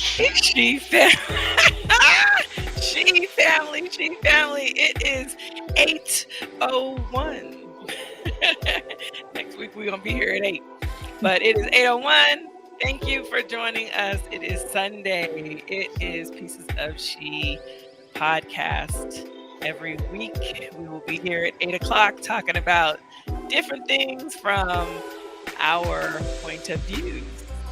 She family. She family. It is 8:01. Next week we're gonna be here at 8. But it is 8:01. Thank you for joining us. It is Sunday. It is Pieces of She podcast. Every week we will be here at 8 o'clock talking about different things from our point of views.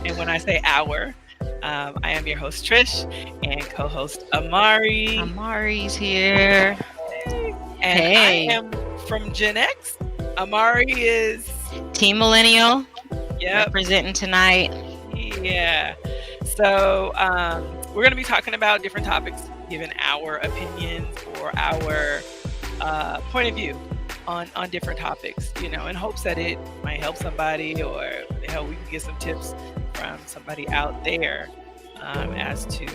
And when I say our, I am your host Trish and co-host Amari. Amari's here. And Hey. I am from Gen X. Amari is TeamMillennial. Yep. Representing tonight. Yeah. So we're going to be talking about different topics, giving our opinions or our point of view on different topics, in hopes that it might help somebody, or we can get some tips from somebody out there as to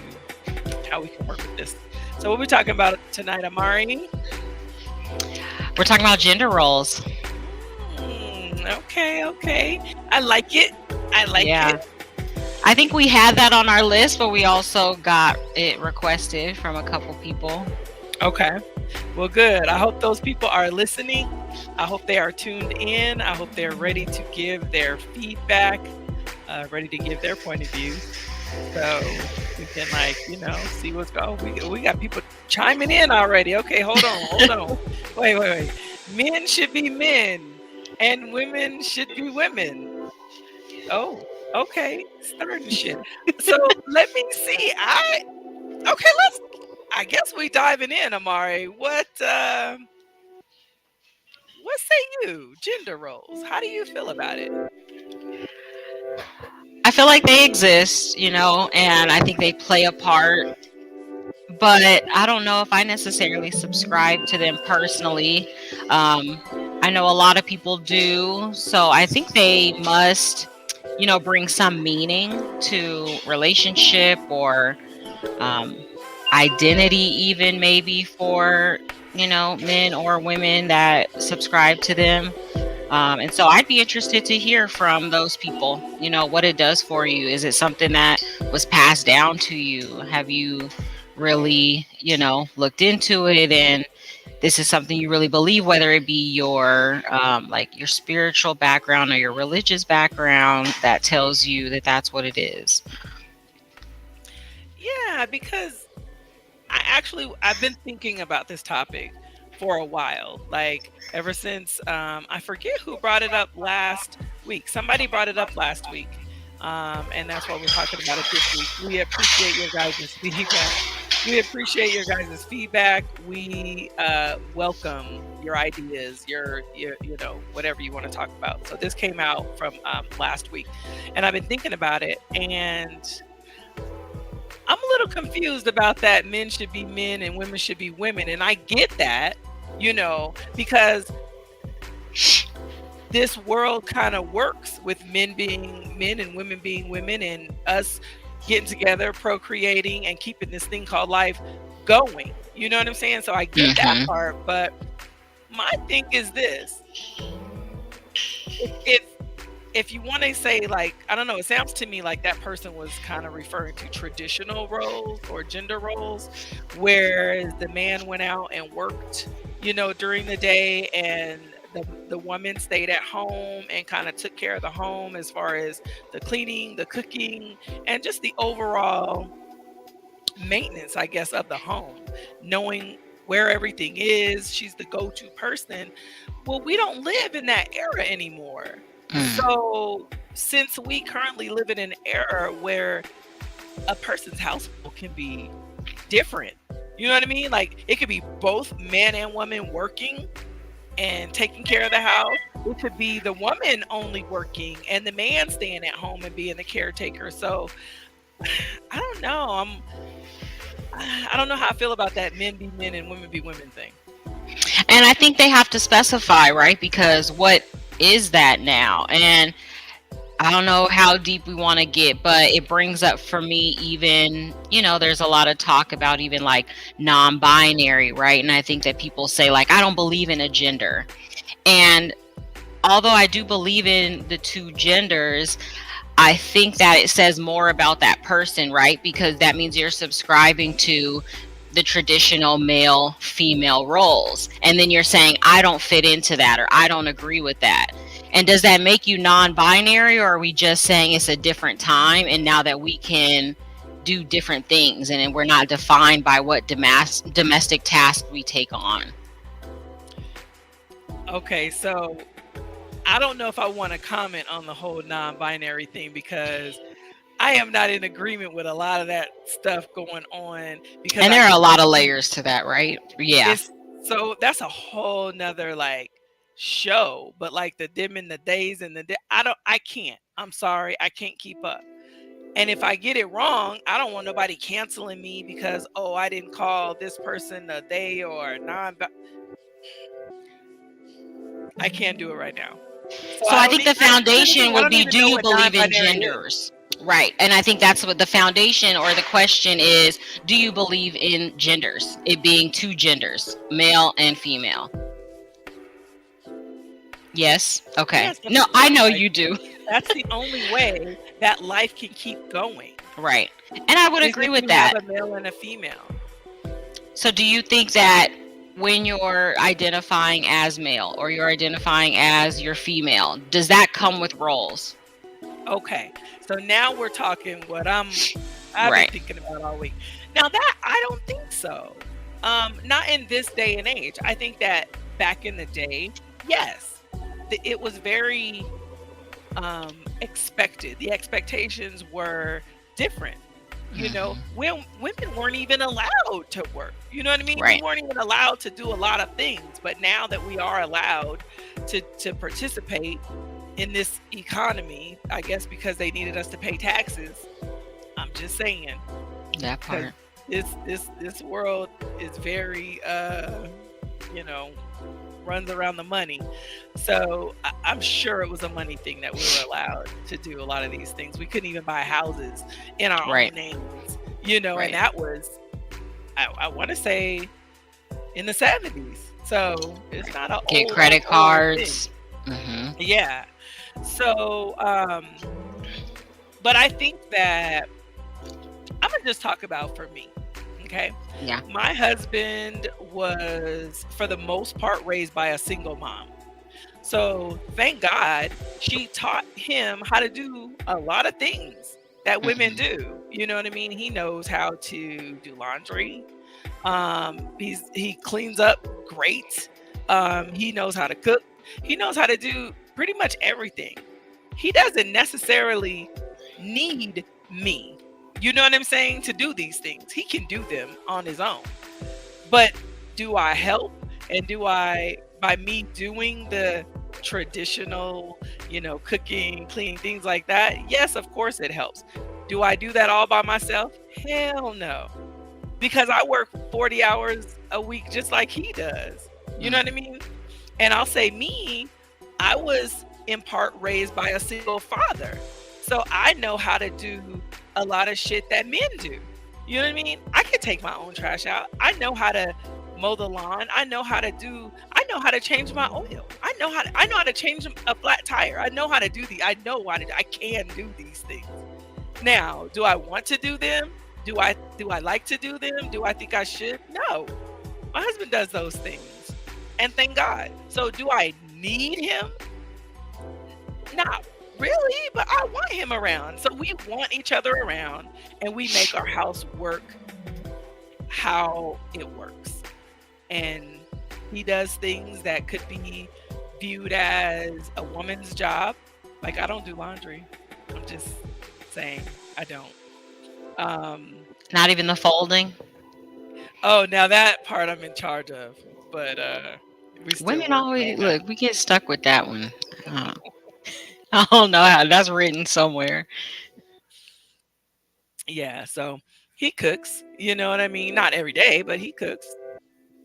how we can work with this. So what we're talking about tonight, Amari? We're talking about gender roles. Okay. I like it. It. I think we had that on our list, but we also got it requested from a couple people. Okay. Well, good. I hope those people are listening. I hope they are tuned in. I hope they're ready to give their feedback, ready to give their point of view. So we can see what's going. We got people chiming in already. Okay, hold on. Wait. Men should be men and women should be women. Oh, okay. Starting shit. So let me see. I guess we diving in, Amari. What say you? Gender roles. How do you feel about it? I feel like they exist, and I think they play a part. But I don't know if I necessarily subscribe to them personally. I know a lot of people do. So I think they must, bring some meaning to relationship or identity, even maybe for, men or women that subscribe to them. And so I'd be interested to hear from those people, what it does for you. Is it something that was passed down to you? Have you really, looked into it, and this is something you really believe, whether it be your your spiritual background or your religious background that tells you that that's what it is? Yeah, because I've been thinking about this topic for a while, like ever since I forget who brought it up last week. Somebody brought it up last week, and that's why we're talking about it this week. We appreciate your guys' feedback. We welcome your ideas, your whatever you want to talk about. So this came out from last week, and I've been thinking about it, and I'm a little confused about that. Men should be men and women should be women, and I get that, because this world kind of works with men being men and women being women, and us getting together, procreating, and keeping this thing called life going. You know what I'm saying? So I get that part, but my thing is this: if you want to say, like, I don't know, it sounds to me like that person was kind of referring to traditional roles or gender roles, where the man went out and worked, during the day, and the woman stayed at home and kind of took care of the home as far as the cleaning, the cooking, and just the overall maintenance, I guess, of the home, knowing where everything is. She's the go-to person. Well, we don't live in that era anymore. So since we currently live in an era where a person's household can be different, you know what I mean? Like, it could be both man and woman working and taking care of the house. It could be the woman only working and the man staying at home and being the caretaker. So I don't know. I don't know how I feel about that men be men and women be women thing. And I think they have to specify, right? Because what is that now? And I don't know how deep we want to get, but it brings up for me even, there's a lot of talk about even like non-binary, right? And I think that people say, like, I don't believe in a gender. And although I do believe in the two genders, I think that it says more about that person, right? Because that means you're subscribing to the traditional male female roles. And then you're saying, I don't fit into that, or I don't agree with that. And does that make you non binary, or are we just saying it's a different time and now that we can do different things and we're not defined by what domestic task we take on? Okay, so I don't know if I want to comment on the whole non-binary thing because I am not in agreement with a lot of that stuff going on because And I there are a think lot of layers to that, right? Yeah. it's so that's a whole nother like show, but like the them and the days and I can't. I'm sorry, I can't keep up. And if I get it wrong, I don't want nobody canceling me because oh, I didn't call this person a they or non. I can't do it right now. So So I I don't think need. the foundation I would don't be, even do know you what believe in non-binary is. genders? Right. And I think that's what the foundation or the question is, do you believe in genders? It being two genders, male and female. Yes. Okay. Yes, of No, I course know I you do. do. That's the only way that life can keep going Right. And I would is agree if with you have that. a male and a female. So do you think that when you're identifying as male or you're identifying as your female, does that come with roles? Okay. So now we're talking what I've been Right. thinking about all week. Now that I don't think so. Not in this day and age. I think that back in the day, yes. It was very expected. The expectations were different. You know, Hmm. when women weren't even allowed to work. You know what I mean? We Right. weren't even allowed to do a lot of things. But now that we are allowed to participate in this economy, I guess because they needed us to pay taxes. I'm just saying That because part. this world is very you know runs around the money. So I'm sure it was a money thing that we were allowed to do a lot of these things. We couldn't even buy houses in our Right. own names, and Right. that was I want to say in the 70s. So it's not an Get old, old, credit old thing. cards. Hmm. Yeah. So but I think that I'm gonna just talk about for me. Okay. Yeah. My husband was, for the most part, raised by a single mom. So thank God she taught him how to do a lot of things that women Hmm. do. You know what I mean? He knows how to do laundry. He cleans up great. He knows how to cook. He knows how to do pretty much everything. He doesn't necessarily need me. You know what I'm saying? To do these things. He can do them on his own. But do I help? And do I, by me doing the traditional, cooking, cleaning, things like that? Yes, of course it helps. Do I do that all by myself? Hell no. Because I work 40 hours a week just like he does. You know what I mean? And I'll say me, I was in part raised by a single father. So I know how to do a lot of shit that men do. You know what I mean? I can take my own trash out. I know how to mow the lawn. I know how to change my oil. I know how to change a flat tire. I know how to do I can do these things. Now, do I want to do them? Do I like to do them? Do I think I should? No. My husband does those things. And thank God. So do I need him? Not really, but I want him around. So we want each other around and we make our house work how it works. And he does things that could be viewed as a woman's job. Like I don't do laundry. I'm just saying I don't. Um Not even the folding. oh, now that part I'm in charge of. But we still Women working always on that. look. We get stuck with that one. Uh, I don't know how that's written somewhere. Yeah, so he cooks, you know what I mean? Not every day, but he cooks.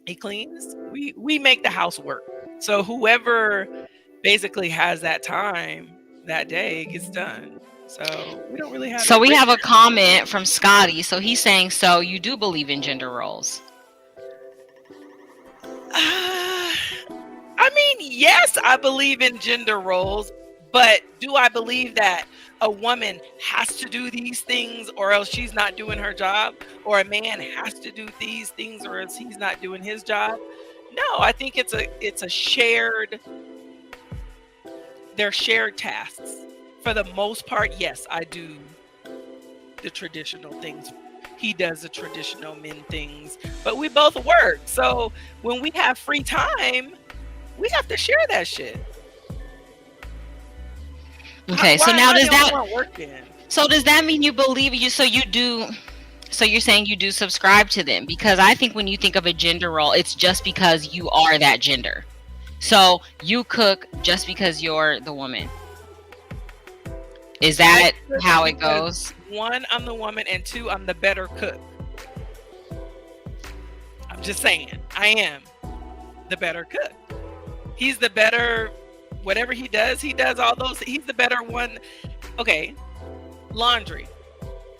He cleans. We make the house work. So whoever basically has that time that day gets done. So we don't really have So it we written. have a comment from Scotty. So he's saying, so you do believe in gender roles? I mean, yes, I believe in gender roles, But do I believe that a woman has to do these things or else she's not doing her job? Or a man has to do these things or else he's not doing his job? No, I think it's a shared, they're shared tasks. For the most part, yes, I do the traditional things. He does the traditional men things, but we both work. So when we have free time, we have to share that shit. Okay, so Why am now I the only one working? does that mean you believe you so you do so you're saying you do subscribe to them? Because I think when you think of a gender role, it's just because you are that gender. So you cook just because you're the woman. Is that how it goes? One, I'm the woman, and two, I'm the better cook. I'm just saying, I am the better cook. He's the better, whatever he does all those. He's the better one. Okay, laundry.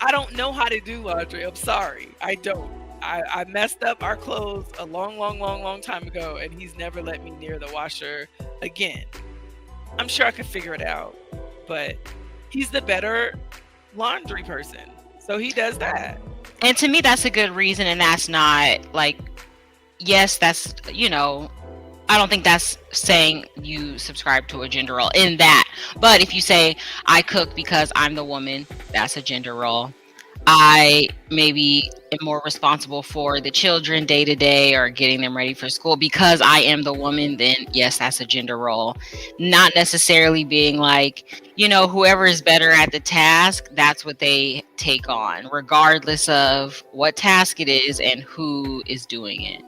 I don't know how to do laundry. I'm sorry. I don't. I messed up our clothes a long time ago, and he's never let me near the washer again. I'm sure I could figure it out, but he's the better laundry person. So he does that. And to me, that's a good reason. And that's not like, yes, that's, I don't think that's saying you subscribe to a gender role in that. But if you say, I cook because I'm the woman, that's a gender role. I maybe am more responsible for the children day to day or getting them ready for school because I am the woman, then yes, that's a gender role. Not necessarily being like, whoever is better at the task, that's what they take on, regardless of what task it is and who is doing it.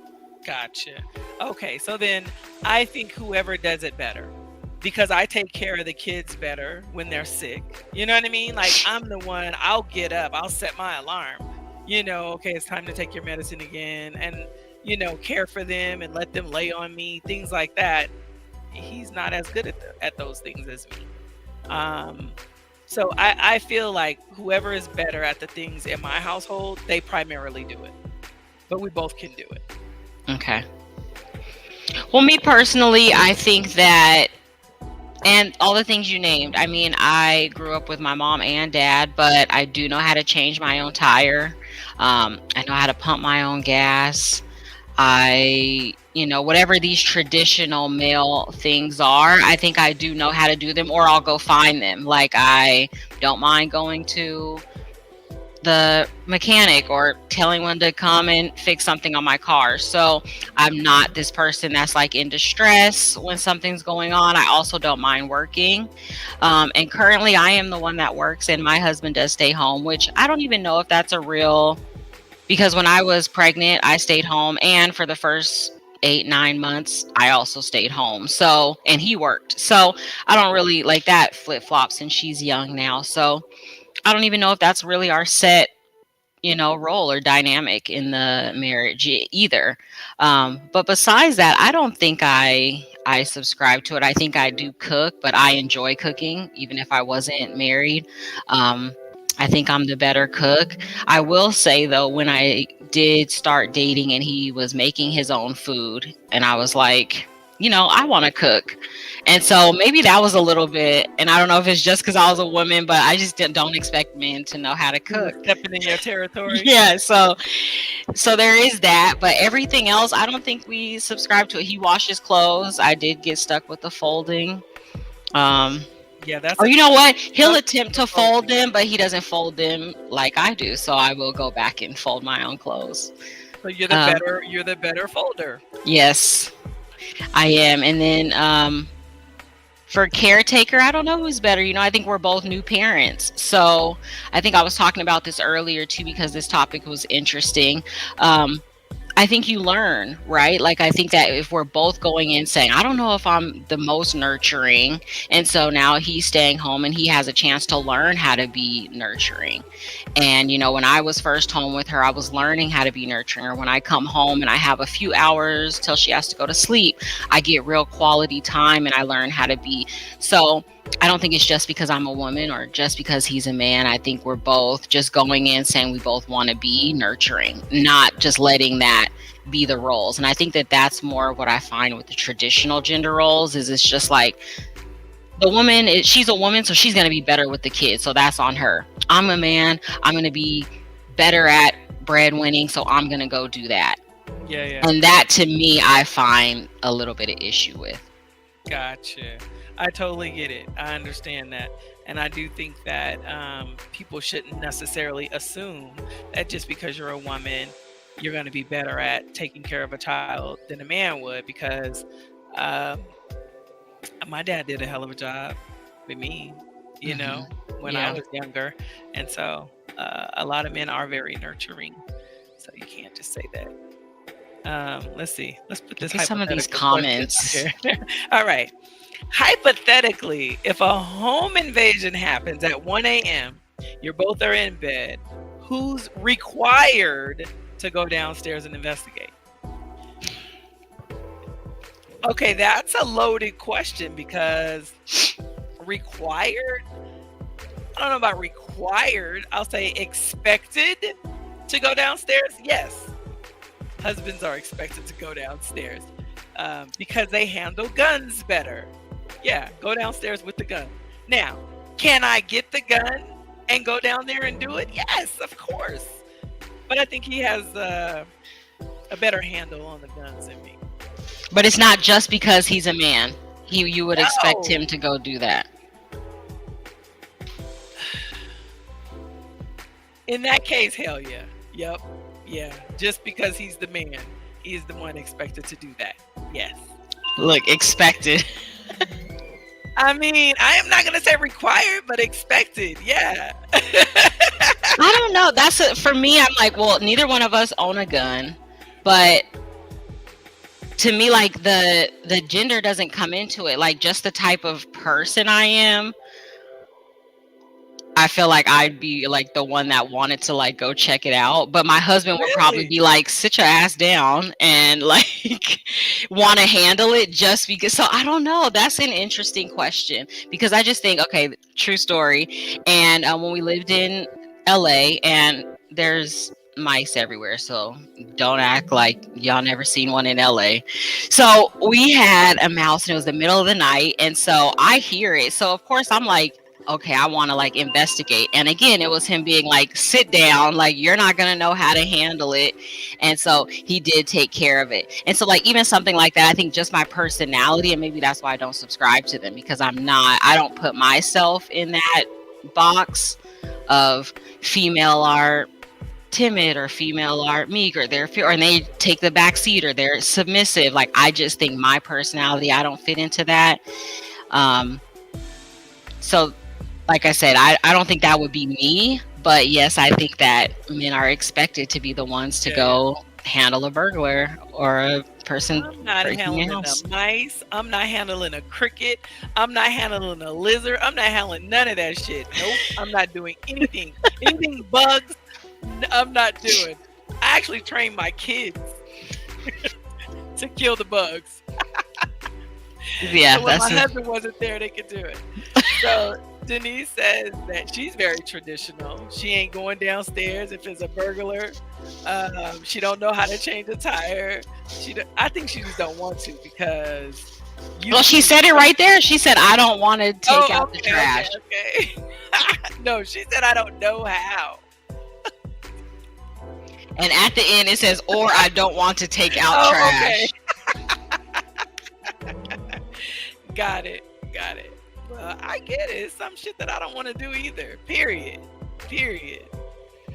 Gotcha. Okay, so then I think whoever does it better, because I take care of the kids better when they're sick. You know what I mean? Like, I'm the one, I'll get up, I'll set my alarm. Okay, it's time to take your medicine again, and care for them and let them lay on me, things like that. He's not as good at those things as me. So I feel like whoever is better at the things in my household, they primarily do it. But we both can do it. Okay. Well, me personally, I think that, and all the things you named, I mean, I grew up with my mom and dad, but I do know how to change my own tire. I know how to pump my own gas. Whatever these traditional male things are, I think I do know how to do them, or I'll go find them. Like, I don't mind going to the mechanic or telling one to come and fix something on my car. So I'm not this person that's like in distress when something's going on. I also don't mind working. And currently I am the one that works and my husband does stay home, which I don't even know if that's a real, because when I was pregnant, I stayed home. And for the first 8-9 months, I also stayed home. So, and he worked. So I don't really like that flip-flops, and she's young now. So I don't even know if that's really our set, role or dynamic in the marriage either. But besides that, I don't think I subscribe to it. I think I do cook, but I enjoy cooking, even if I wasn't married. I think I'm the better cook. I will say though, when I did start dating and he was making his own food, and I was like, I want to cook. And so maybe that was a little bit, and I don't know if it's just because I was a woman, but I just don't expect men to know how to cook. Stepping in your territory. Yeah, so there is that, but everything else, I don't think we subscribe to it. He washes clothes. I did get stuck with the folding. Yeah, that's. Or you know what? He'll attempt to fold them, but he doesn't fold them like I do. So I will go back and fold my own clothes. So you're the better folder. Yes, I am. And then for caretaker, I don't know who's better. I think we're both new parents. So I think I was talking about this earlier too, because this topic was interesting. I think you learn, right? Like, I think that if we're both going in saying, I don't know if I'm the most nurturing. And so now he's staying home and he has a chance to learn how to be nurturing. And, when I was first home with her, I was learning how to be nurturing. Or when I come home and I have a few hours till she has to go to sleep, I get real quality time and I learn how to be. So I don't think it's just because I'm a woman or just because he's a man. I think we're both just going in saying we both want to be nurturing, not just letting that be the roles. And I think that that's more what I find with the traditional gender roles is it's just like the woman is, she's a woman, so she's going to be better with the kids, so that's on her. I'm a man, I'm going to be better at breadwinning, so I'm going to go do that. Yeah. And that, to me, I find a little bit of issue with. Gotcha. I totally get it. I understand that. And I do think that people shouldn't necessarily assume that just because you're a woman, you're going to be better at taking care of a child than a man would, because um, my dad did a hell of a job with me, you know, when I Yeah. was younger. And so a lot of men are very nurturing. So you can't just say that. Let's see. Let's put this Look at some of these hypothetical question comments. out here. All right. Hypothetically, if a home invasion happens at 1 a.m., you both are in bed, who's required to go downstairs and investigate? Okay, that's a loaded question, because required, I don't know about required. I'll say expected to go downstairs. Yes. Husbands are expected to go downstairs because they handle guns better. Yeah, go downstairs with the gun. Now, can I get the gun and go down there and do it? Yes, of course. But I think he has a better handle on the guns than me. But it's not just because he's a man. You would expect No. him to go do that. In that case, hell yeah. Yep. Yeah. Just because he's the man, he's the one expected to do that. Yes. Look, expected. I mean, I am not going to say required, but expected. Yeah. I don't know. For me, I'm like, well, neither one of us own a gun, but to me, like, the gender doesn't come into it. Like, just the type of person I am, I feel like I'd be like the one that wanted to like go check it out. But my husband would probably Really? be like, sit your ass down and like want to handle it just because. So I don't know. That's an interesting question, because I just think, okay, true story. And when we lived in LA, and there's mice everywhere, so don't act like y'all never seen one in LA. So we had a mouse, and it was the middle of the night, and so I hear it. So of course I'm like, okay, I want to like investigate. And again, it was him being like, sit down, like you're not going to know how to handle it. And so he did take care of it. And so like even something like that, I think just my personality, and maybe that's why I don't subscribe to them, because I don't put myself in that box of female are timid or female are meek or and they take the back seat or they're submissive. Like I just think my personality, I don't fit into that. So like I said, I don't think that would be me, but yes, I think that men are expected to be the ones to go handle a burglar or a person. I'm not handling a mice. I'm not handling a cricket. I'm not handling a lizard. I'm not handling none of that shit. Nope. I'm not doing anything. Anything bugs, I'm not doing. I actually train my kids to kill the bugs. Yeah, so when my husband wasn't there, they could do it. So Denise says that she's very traditional. She ain't going downstairs if it's a burglar. She don't know how to change a tire. I think she just don't want to, because well, she said it right there. She said, I don't want to take out the trash. Okay. No, she said, I don't know how. And at the end it says, or I don't want to take out trash. Okay. Got it. Well, I get it. It's some shit that I don't want to do either. Period.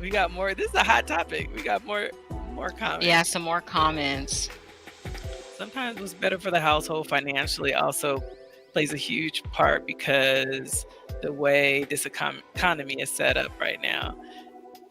We got more. This is a hot topic. We got more comments. Yeah, some more comments. Sometimes what's better for the household financially also plays a huge part, because the way this economy is set up right now.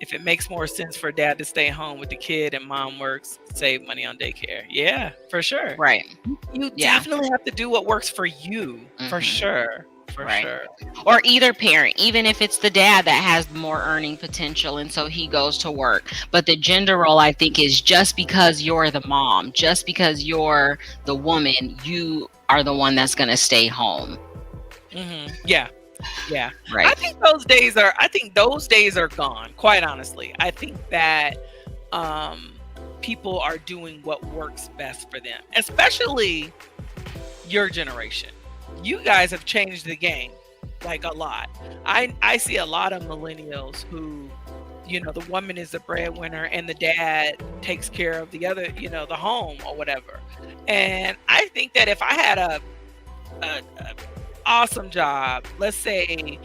If it makes more sense for dad to stay home with the kid and mom works, save money on daycare. Yeah, for sure. Right. You definitely have to do what works for you. For sure. For sure. Or either parent, even if it's the dad that has more earning potential and so he goes to work. But the gender role, I think, is just because you're the mom, just because you're the woman, you are the one that's going to stay home. Yeah. Right. I think those days are gone, quite honestly. I think that people are doing what works best for them, especially your generation. You guys have changed the game like a lot. I see a lot of millennials who, the woman is the breadwinner and the dad takes care of the other, the home or whatever. And I think that if I had a awesome job, let's say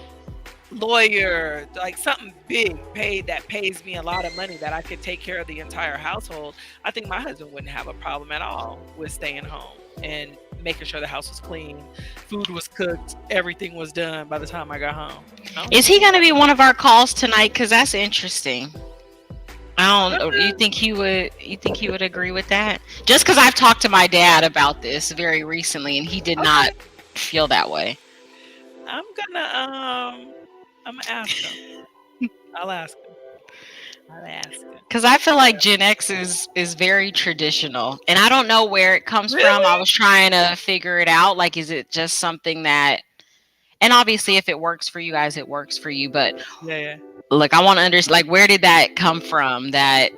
lawyer, like something big paid that pays me a lot of money that I could take care of the entire household, I think my husband wouldn't have a problem at all with staying home and making sure the house was clean, food was cooked, everything was done by the time I got home. Is he going to be one of our calls tonight? Because that's interesting. I don't. You think he would? You think he would agree with that? Just because I've talked to my dad about this very recently, and he did not feel that way. I'm gonna ask him. I'll ask him. Because I feel like Gen X is very traditional, and I don't know where it comes from. I was trying to figure it out. Like, is it just something that? And obviously, if it works for you guys, it works for you. But yeah. Look, I want to understand. Like, where did that come from? That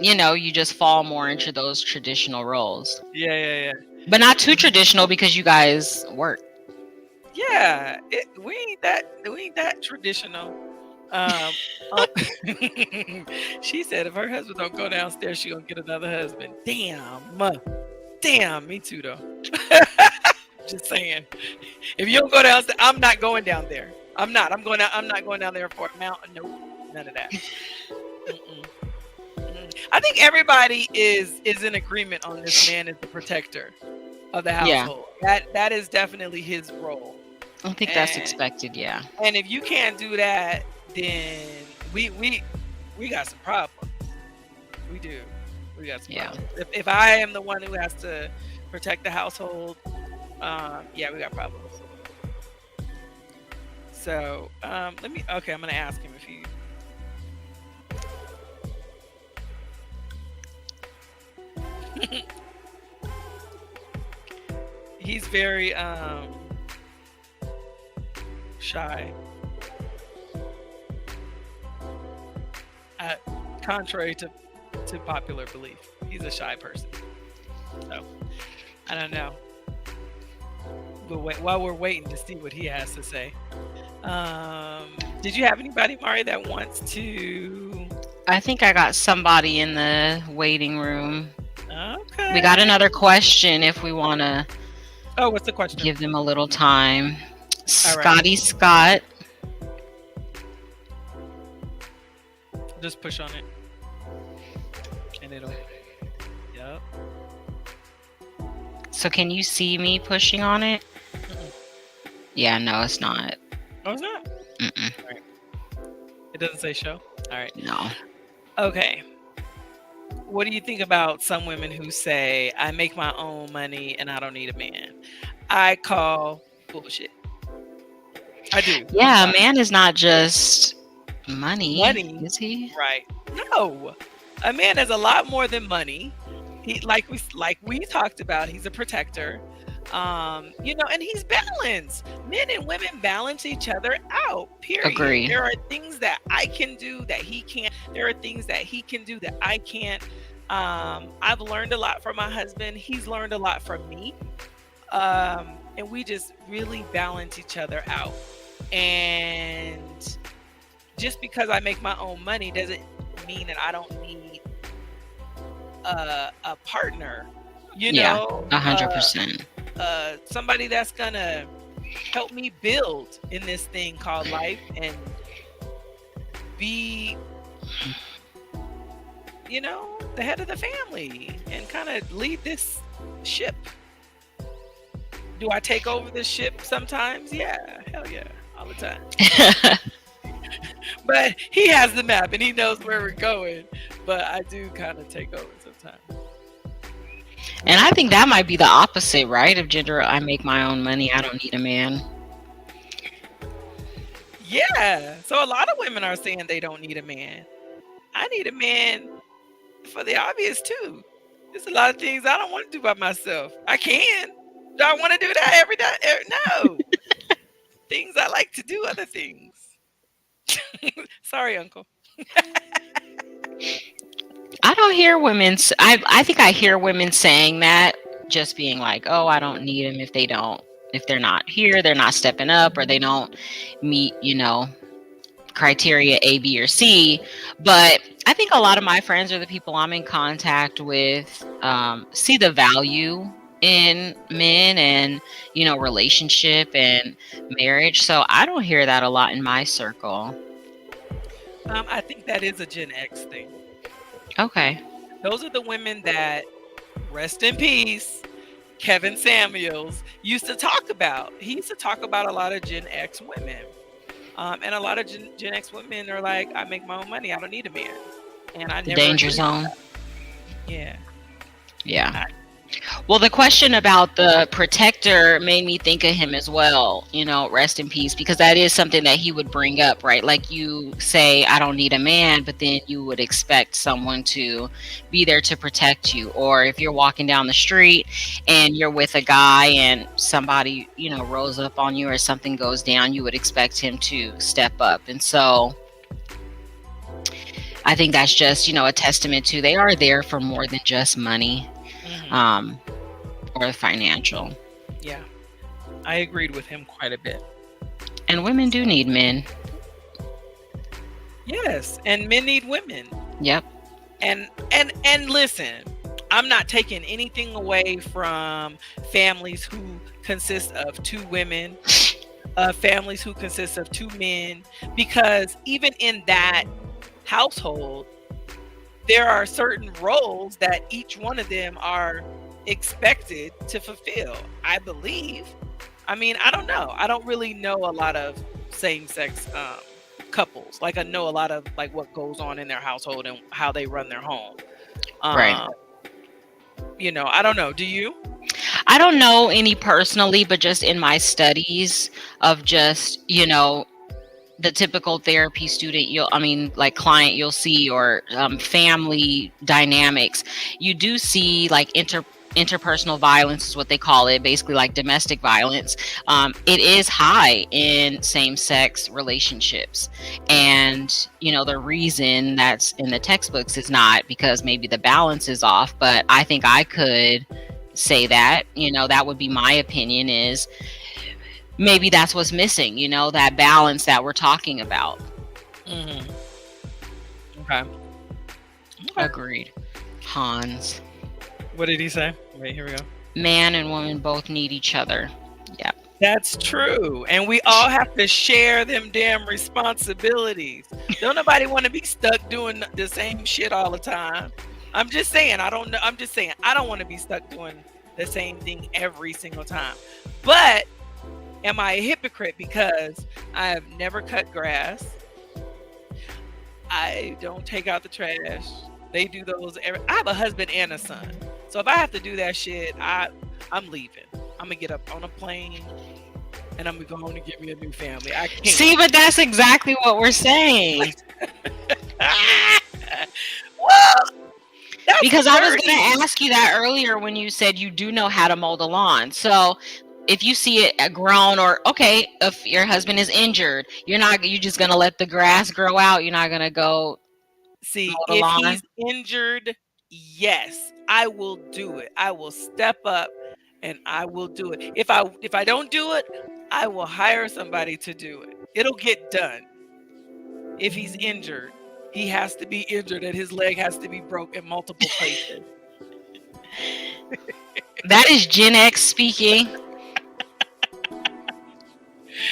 you just fall more into those traditional roles. Yeah. But not too traditional because you guys work. Yeah, we ain't that traditional. She said if her husband don't go downstairs, she gonna get another husband. Damn, me too though. Just saying, if you don't go downstairs, I'm not going down there. I'm not going down there for a mountain. Nope, none of that. I think everybody is in agreement on this man is the protector of the household. Yeah. That is definitely his role. I think that's expected, yeah. And if you can't do that, then we got some problems. We do. We got some problems. If I am the one who has to protect the household, we got problems. So I'm gonna ask him if he. He's very shy. Contrary to popular belief, he's a shy person. So I don't know. But while we're waiting to see what he has to say, did you have anybody, Mari, that wants to? I think I got somebody in the waiting room. Okay. We got another question if we want to. Oh, what's the question? Give them a little time. Scotty Scott. Just push on it. And it'll. Yep. So can you see me pushing on it? Yeah, no, it's not. Oh, it's not? Mm-mm. All right. It doesn't say show? All right. No. Okay. What do you think about some women who say, I make my own money and I don't need a man? I call bullshit. I do. Yeah, a man is not just money, is he? Right. No. A man is a lot more than money. He like we talked about, he's a protector. And he's balanced. Men and women balance each other out. Period. Agree. There are things that I can do that he can't. There are things that he can do that I can't. I've learned a lot from my husband. He's learned a lot from me. And we just really balance each other out. And just because I make my own money doesn't mean that I don't need a partner. Yeah, 100%. Somebody that's gonna help me build in this thing called life and be, the head of the family and kind of lead this ship. Do I take over the ship sometimes? Yeah, hell yeah, all the time. But he has the map and he knows where we're going. But I do kind of take over sometimes. And I think that might be the opposite, right? Of gender, I make my own money, I don't need a man. Yeah. So a lot of women are saying they don't need a man. I need a man for the obvious too. There's a lot of things I don't want to do by myself. I can. Do I want to do that every day? No. Things I like to do, other things. Sorry, Uncle. I don't hear women. I think I hear women saying that, just being like, "Oh, I don't need him if they don't." if they're not here, they're not stepping up, or they don't meet, criteria A, B, or C. But I think a lot of my friends or the people I'm in contact with see the value in men and, relationship and marriage. So I don't hear that a lot in my circle. I think that is a Gen X thing. Okay. Those are the women that, rest in peace, Kevin Samuels used to talk about. He used to talk about a lot of Gen X women. And a lot of Gen X women are like, I make my own money. I don't need a man. And I The never danger agree. zone. Yeah. Yeah. Well, the question about the protector made me think of him as well, rest in peace, because that is something that he would bring up, right? Like you say, I don't need a man, but then you would expect someone to be there to protect you. Or if you're walking down the street and you're with a guy and somebody, rolls up on you or something goes down, you would expect him to step up. And so I think that's just, a testament to they are there for more than just money. Or financial. Yeah, I agreed with him quite a bit. And women do need men. Yes, and men need women. Yep. And listen, I'm not taking anything away from families who consist of two women, families who consist of two men, because even in that household, there are certain roles that each one of them are expected to fulfill, I believe. I mean, I don't know. I don't really know a lot of same-sex couples. Like, I know a lot of like what goes on in their household and how they run their home. Right. I don't know. Do you? I don't know any personally, but just in my studies of just, the typical therapy student client you'll see, or family dynamics, you do see like interpersonal violence is what they call it, basically like domestic violence. It is high in same-sex relationships, and the reason that's in the textbooks is not because maybe the balance is off, but I think I could say that, that would be my opinion, is maybe that's what's missing, that balance that we're talking about. Okay. Agreed. Hans. What did he say? Wait, here we go. Man and woman both need each other. Yeah. That's true. And we all have to share them damn responsibilities. Don't nobody want to be stuck doing the same shit all the time. I'm just saying, I don't know. I'm just saying, I don't want to be stuck doing the same thing every single time. But am I a hypocrite because I have never cut grass? I don't take out the trash. They do those. I have a husband and a son. So if I have to do that shit, I'm leaving. I'm going to get up on a plane and I'm going to go home and get me a new family. I can't. See, but that's exactly what we're saying. Well, because I was going to ask you that earlier when you said you do know how to mow the lawn. So if you see it grown, or okay, if your husband is injured, you're just going to let the grass grow out. You're not going to go see mow the if lawn. He's injured. Yes, I will do it. I will step up and I will do it. If I don't do it, I will hire somebody to do it. It'll get done. If he's injured, he has to be injured and his leg has to be broke in multiple places. That is Gen X speaking.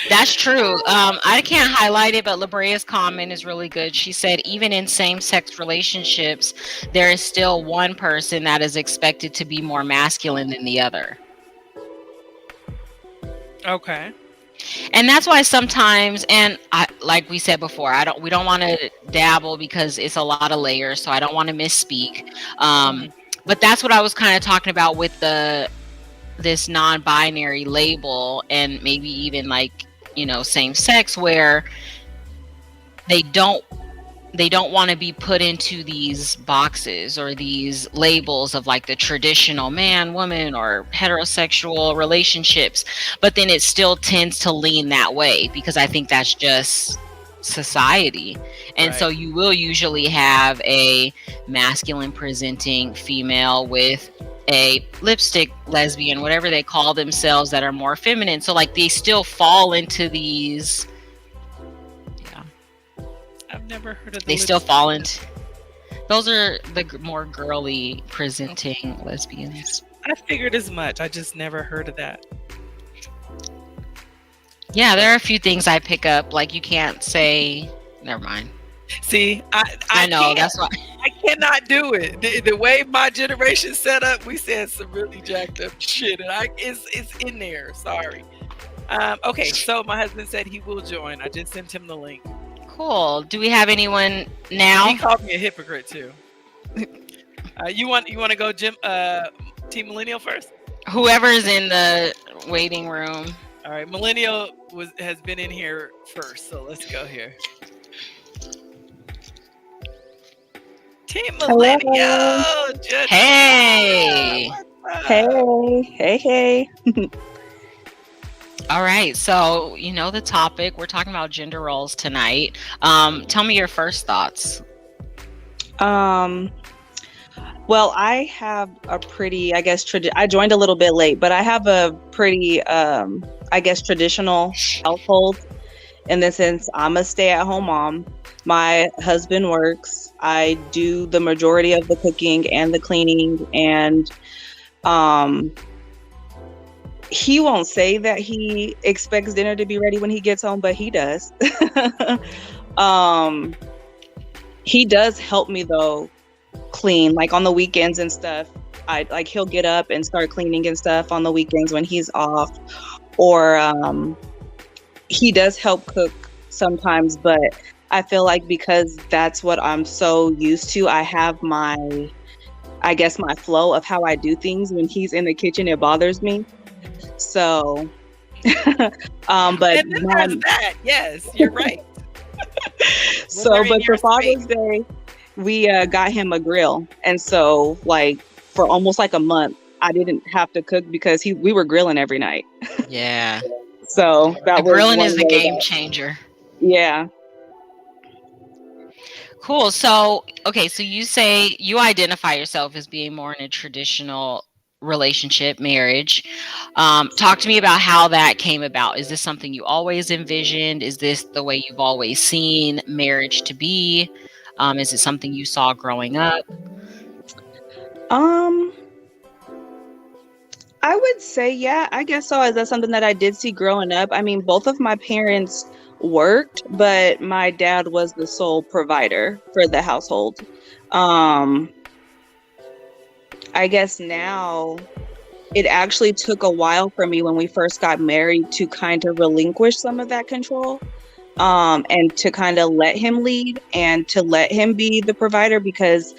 That's true. I can't highlight it, but Labrea's comment is really good. She said, even in same-sex relationships, there is still one person that is expected to be more masculine than the other. Okay. And that's why sometimes, and like we said before, we don't want to dabble because it's a lot of layers, so I don't want to misspeak. But that's what I was kind of talking about with this non-binary label, and maybe even like, same sex, where they don't want to be put into these boxes or these labels of like the traditional man, woman, or heterosexual relationships, but then it still tends to lean that way because I think that's just society. And so you will usually have a masculine presenting female with a lipstick lesbian, whatever they call themselves, that are more feminine. So like they still fall into these. Yeah, I've never heard of the they still lipstick. fall into. Those are the more girly presenting lesbians. I figured as much. I just never heard of that. Yeah, there are a few things I pick up. Like you can't say. Never mind. See, I know can't. that's why. I cannot do it. The way my generation set up, we said some really jacked up shit, and it's in there. Sorry. Okay, so my husband said he will join. I just sent him the link. Cool. Do we have anyone now? He called me a hypocrite too. You want to go Team Millennial first? Whoever is in the waiting room. All right, Millennial has been in here first, so let's go here. Team Millennial. Hey. Hey. All right, so you know the topic. We're talking about gender roles tonight. Tell me your first thoughts. Well, I have a pretty, I guess, I joined a little bit late, but I have a pretty, I guess, traditional household in the sense I'm a stay-at-home mom. My husband works. I do the majority of the cooking and the cleaning, and he won't say that he expects dinner to be ready when he gets home, but he does. He does help me though clean, like on the weekends and stuff. He'll get up and start cleaning and stuff on the weekends when he's off, or he does help cook sometimes, but I feel like because that's what I'm so used to, I have my flow of how I do things. When he's in the kitchen, it bothers me. So, but that, yes, you're right. So, but for Father's Day, we got him a grill, and so like for almost like a month, I didn't have to cook because we were grilling every night. Yeah. So the grilling is the game changer. Yeah. Cool. So, okay, so you say you identify yourself as being more in a traditional relationship, marriage. Talk to me about how that came about. Is this something you always envisioned? Is this the way you've always seen marriage to be? Is it something you saw growing up? I would say, yeah, I guess so. Is that something that I did see growing up? I mean, both of my parents worked, but my dad was the sole provider for the household. I guess now it actually took a while for me when we first got married to kind of relinquish some of that control, and to kind of let him lead and to let him be the provider, because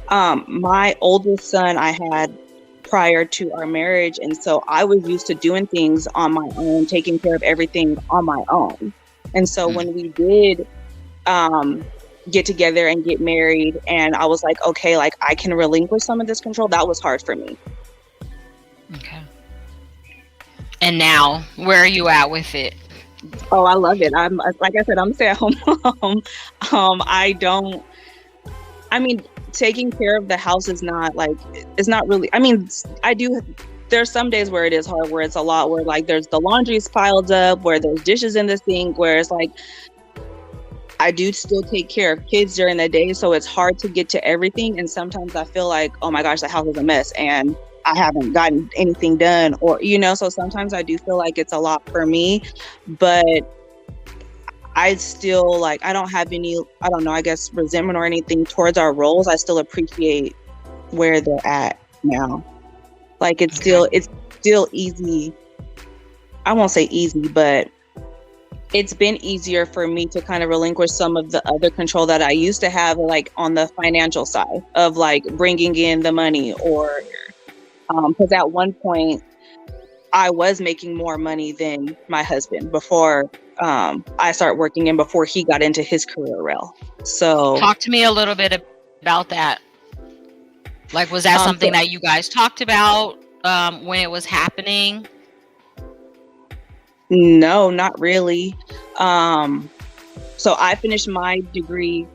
my oldest son I had prior to our marriage, and so I was used to doing things on my own, taking care of everything on my own. And so when we did get together and get married, and I was like, okay, like I can relinquish some of this control, that was hard for me. Okay. And now, where are you at with it? Oh, I love it. I'm, like I said, I'm a stay-at-home mom. Taking care of the house is not like, it's not really, there's some days where it is hard, where it's a lot, where like there's the laundry's piled up, where there's dishes in the sink, where it's like, I do still take care of kids during the day, so it's hard to get to everything. And sometimes I feel like, oh my gosh, the house is a mess and I haven't gotten anything done, or, so sometimes I do feel like it's a lot for me, but I still like, I don't have any, I don't know, I guess resentment or anything towards our roles. I still appreciate where they're at now. Like it's still easy. I won't say easy, but it's been easier for me to kind of relinquish some of the other control that I used to have, like on the financial side of like bringing in the money, or because at one point I was making more money than my husband before I started working and before he got into his career rail. So talk to me a little bit about that. Like, was that something that you guys talked about when it was happening? No, not really. So I finished my degree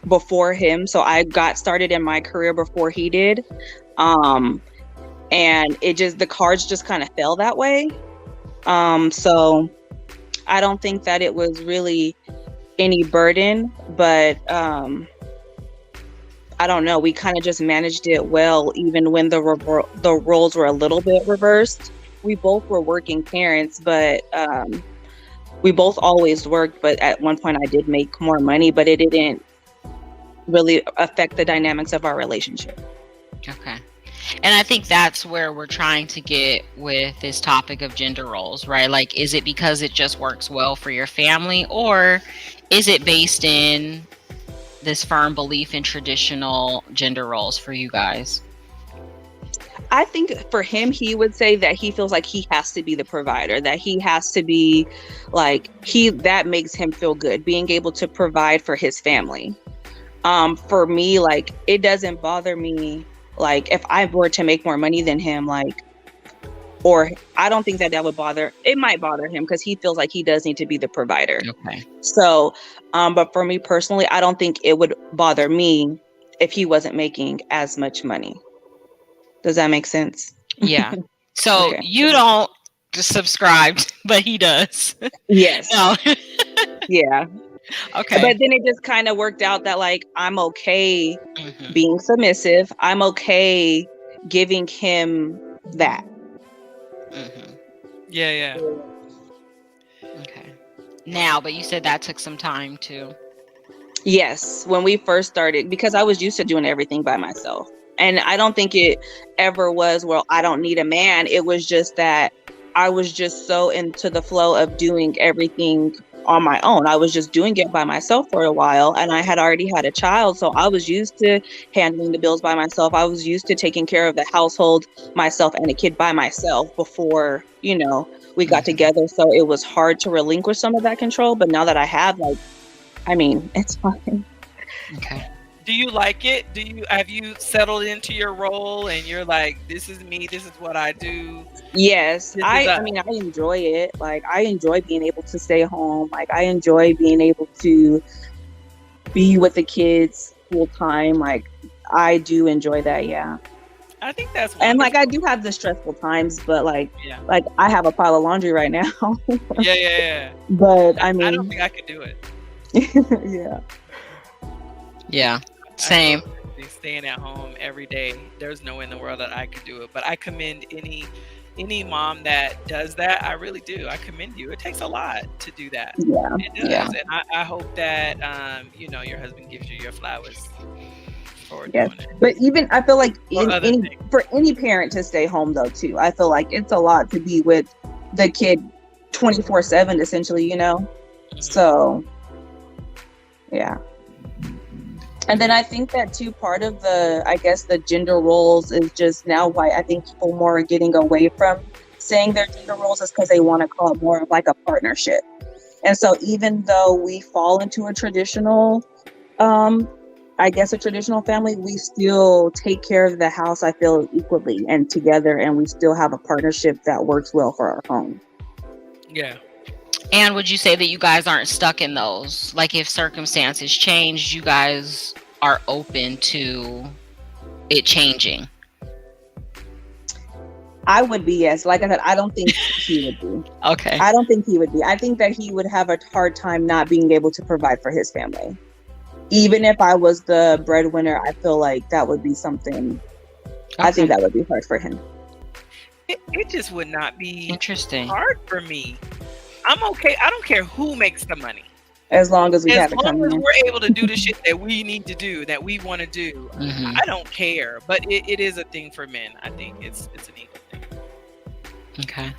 before him. So I got started in my career before he did. and the cards just kind of fell that way. So I don't think that it was really any burden, but I don't know. We kind of just managed it well, even when the roles were a little bit reversed. We both were working parents, but we both always worked. But at one point, I did make more money, but it didn't really affect the dynamics of our relationship. Okay. And I think that's where we're trying to get with this topic of gender roles, right? Like, is it because it just works well for your family, or is it based in this firm belief in traditional gender roles for you guys? I think for him, he would say that he feels like he has to be the provider, that he has to be like, that makes him feel good, being able to provide for his family. For me, like, it doesn't bother me, like, if I were to make more money than him, like, or I don't think that would bother. It might bother him because he feels like he does need to be the provider. Okay. So, but for me personally, I don't think it would bother me if he wasn't making as much money. Does that make sense? Yeah. So Okay. you don't subscribe, but he does. Yes. No. Yeah. Okay. But then it just kind of worked out that, like, I'm okay Mhm. being submissive. I'm okay giving him that. Mhm. Yeah. Okay. Now, but you said that took some time too. Yes, when we first started, because I was used to doing everything by myself. And I don't think it ever was, well, I don't need a man. It was just that I was just so into the flow of doing everything on my own. I was just doing it by myself for a while, and I had already had a child. So I was used to handling the bills by myself. I was used to taking care of the household myself and a kid by myself before, we got together. So it was hard to relinquish some of that control. But now that I have, like, I mean, it's fine. Okay. Do you like it? Have you settled into your role and you're like, this is me, this is what I do? Yes, I mean, I enjoy it. Like, I enjoy being able to stay home. Like, I enjoy being able to be with the kids full time. Like, I do enjoy that. Yeah. I think that's wonderful. And like, I do have the stressful times, but like I have a pile of laundry right now. Yeah. But I mean, I don't think I could do it. Yeah. Same. Staying at home every day, there's no way in the world that I could do it. But I commend any mom that does that. I really do. I commend you. It takes a lot to do that. Yeah. It does. Yeah. And I hope that your husband gives you your flowers for Yes. doing it. But even I feel like Or for any parent to stay home though too, I feel like it's a lot to be with the kid 24/7 essentially, Mhm. So yeah. And then I think that too, part of the gender roles is just now why I think people more are getting away from saying their gender roles is because they want to call it more of like a partnership. And so even though we fall into a traditional, a traditional family, we still take care of the house, I feel, equally and together, and we still have a partnership that works well for our home. Yeah. And would you say that you guys aren't stuck in those? Like, if circumstances change, you guys are open to it changing? I would be, yes. Like I said, I don't think he would be. Okay. I don't think he would be. I think that he would have a hard time not being able to provide for his family. Even if I was the breadwinner, I feel like that would be something. Okay. I think that would be hard for him. It just would not be interesting hard for me. I'm okay. I don't care who makes the money. As long as we have it coming in. As long as we're able to do the shit that we need to do, that we want to do, I don't care. But it is a thing for men. I think it's an equal thing. Okay.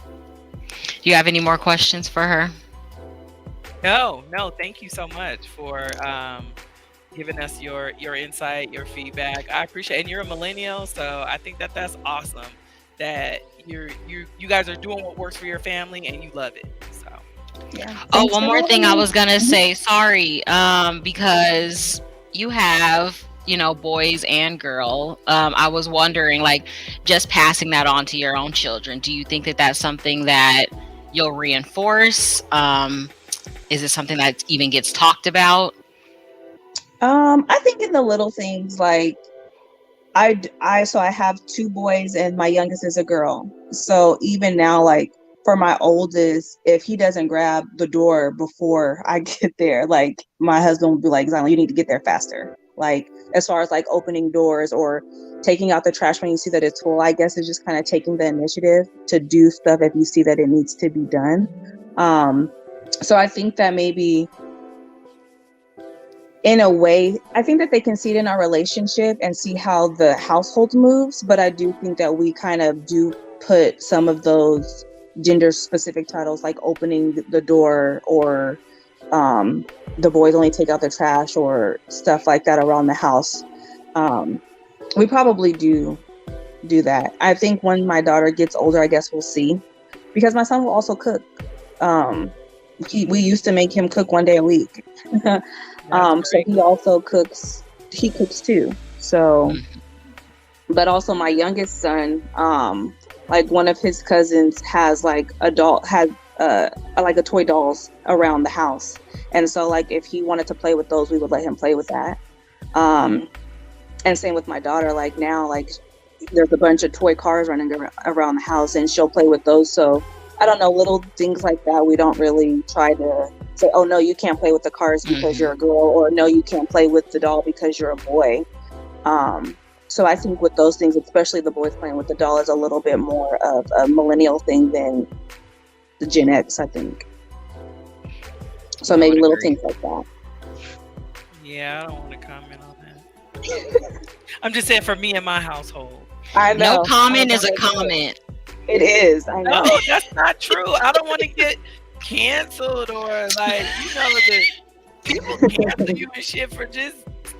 Do you have any more questions for her? No. Thank you so much for giving us your insight, your feedback. I appreciate it. And you're a millennial, so I think that's awesome that you guys are doing what works for your family and you love it. So yeah. Oh, one more thing I was gonna say, sorry, because you have boys and girl. I was wondering, like, just passing that on to your own children, do you think that that's something that you'll reinforce? Is it something that even gets talked about? I think in the little things, like, So I have two boys and my youngest is a girl. So even now, like for my oldest, if he doesn't grab the door before I get there, like my husband will be like, Zion, you need to get there faster. Like as far as like opening doors or taking out the trash when you see that it's full, I guess it's just kind of taking the initiative to do stuff if you see that it needs to be done. So I think that maybe in a way, I think that they can see it in our relationship and see how the household moves. But I do think that we kind of do put some of those gender specific titles, like opening the door or the boys only take out the trash or stuff like that around the house. We probably do that. I think when my daughter gets older, I guess we'll see, because my son will also cook. We used to make him cook one day a week. So he also cooks. He cooks too. So, but also my youngest son, like one of his cousins has like like a toy dolls around the house, and so like if he wanted to play with those, we would let him play with that. And same with my daughter. Like now, like there's a bunch of toy cars running around the house, and she'll play with those. So I don't know, little things like that. We don't really try to say, oh no, you can't play with the cars because you're a girl, or no, you can't play with the doll because you're a boy. So I think with those things, especially the boys playing with the doll, is a little bit more of a millennial thing than the Gen X, I think. So maybe little things like that. Yeah, I don't want to comment on that. I'm just saying for me and my household. I know. No comment is a comment. It is. I know. No, that's not true. I don't want to get canceled or like, the people cancel you and shit for just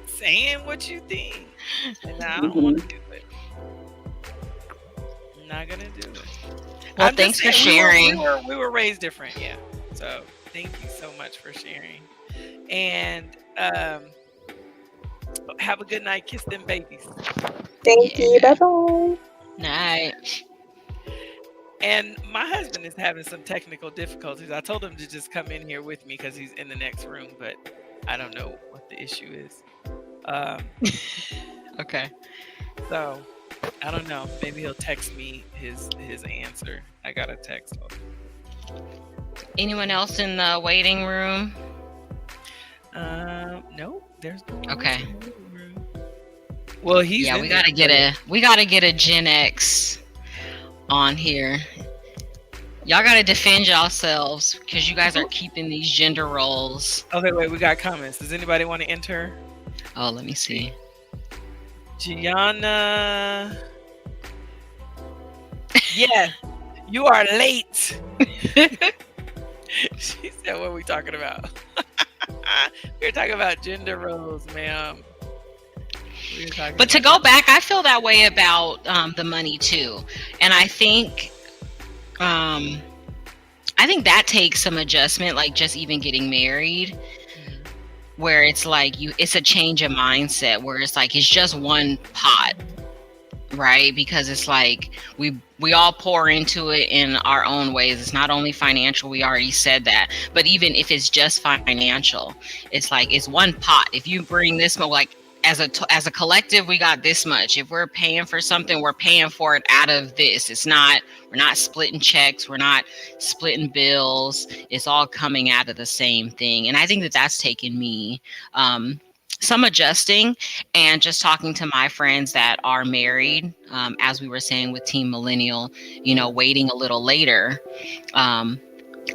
saying what you think. And I don't want to do it. I'm not gonna do it. Well, thanks for sharing. We were raised different, yeah. So thank you so much for sharing. And have a good night. Kiss them babies. Thank you. Bye bye. Night. And my husband is having some technical difficulties. I told him to just come in here with me because he's in the next room, but I don't know what the issue is. Okay. So I don't know. Maybe he'll text me his answer. I got a text. Anyone else in the waiting room? No, there's no one Okay. else in the waiting room. Well, we gotta get a Gen X on here. Y'all gotta defend yourselves because you guys are keeping these gender roles. Okay, wait, we got comments. Does anybody want to enter? Oh, let me see. Gianna. Yes, you are late. She said, what are we talking about? We're talking about gender roles, ma'am. But to go back, I feel that way about the money too. And I think that takes some adjustment, like just even getting married, where it's like it's a change of mindset, where it's like it's just one pot, right? Because it's like we all pour into it in our own ways. It's not only financial, we already said that, but even if it's just financial, it's like it's one pot. If you bring this much, like as a collective, we got this much. If we're paying for something, we're paying for it out of this. We're not splitting checks, we're not splitting bills. It's all coming out of the same thing. And I think that that's taken me some adjusting, and just talking to my friends that are married, as we were saying with Team Millennial, waiting a little later.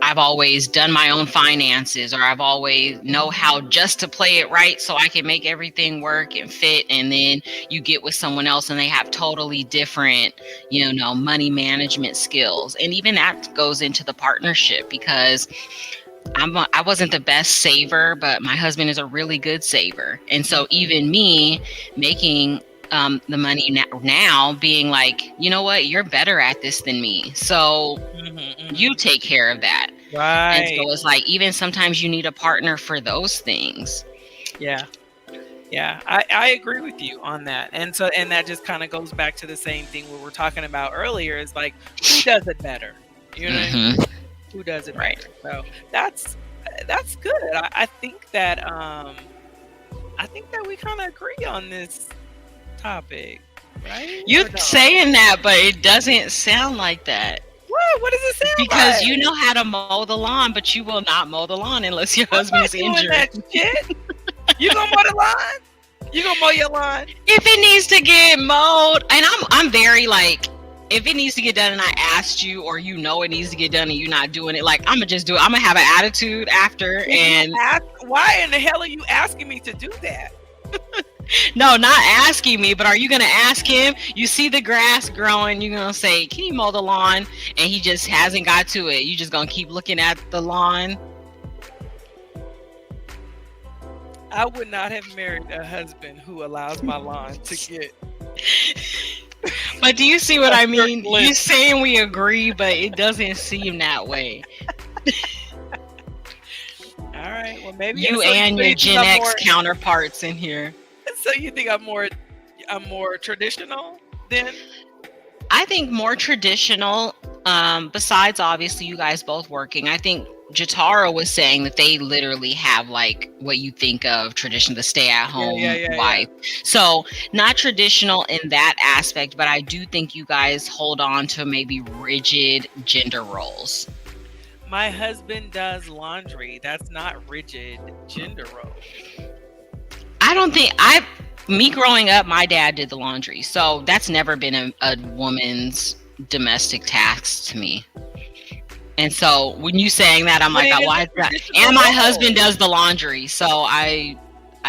I've always done my own finances, or I've always know how just to play it right so I can make everything work and fit. And then you get with someone else and they have totally different, money management skills. And even that goes into the partnership, because I wasn't the best saver, but my husband is a really good saver. And so even me making the money now being like, you know what, you're better at this than me. So you take care of that. Right. And so it's like, even sometimes you need a partner for those things. Yeah. Yeah, I agree with you on that. And that just kind of goes back to the same thing we were talking about earlier, is like, who does it better? You know what I mean? Who does it right? So that's good. I think that we kind of agree on this topic, right? You Or no? saying that, but it doesn't sound like that. What? What does it sound Because like? you know how to mow the lawn, but you will not mow the lawn unless your I'm husband not is doing injured. that shit. You gonna mow the lawn? You gonna mow your lawn? If it needs to get mowed, and I'm very like, if it needs to get done and I asked you, or you know it needs to get done and you're not doing it, like I'm gonna just do it. I'm gonna have an attitude after, Well, and why in the hell are you asking me to do that? no, not asking me, but are you gonna ask him? You see the grass growing, you're gonna say, "Can you mow the lawn?" And he just hasn't got to it. You just gonna keep looking at the lawn. I would not have married a husband who allows my lawn to get. But do you see what I mean? Circle it. You're saying we agree, but it doesn't seem that way. All right. Well, maybe You so and your think Gen I'm X more- counterparts in here. So you think I'm more traditional then? I think more traditional, besides obviously you guys both working. I think Jatara was saying that they literally have like what you think of tradition, the stay at home wife. So not traditional in that aspect, but I do think you guys hold on to maybe rigid gender roles. My husband does laundry. That's not rigid gender role. I don't think me growing up, my dad did the laundry. So that's never been a woman's domestic task to me. And so when you saying that, I'm like, why is that? And my husband does the laundry. So I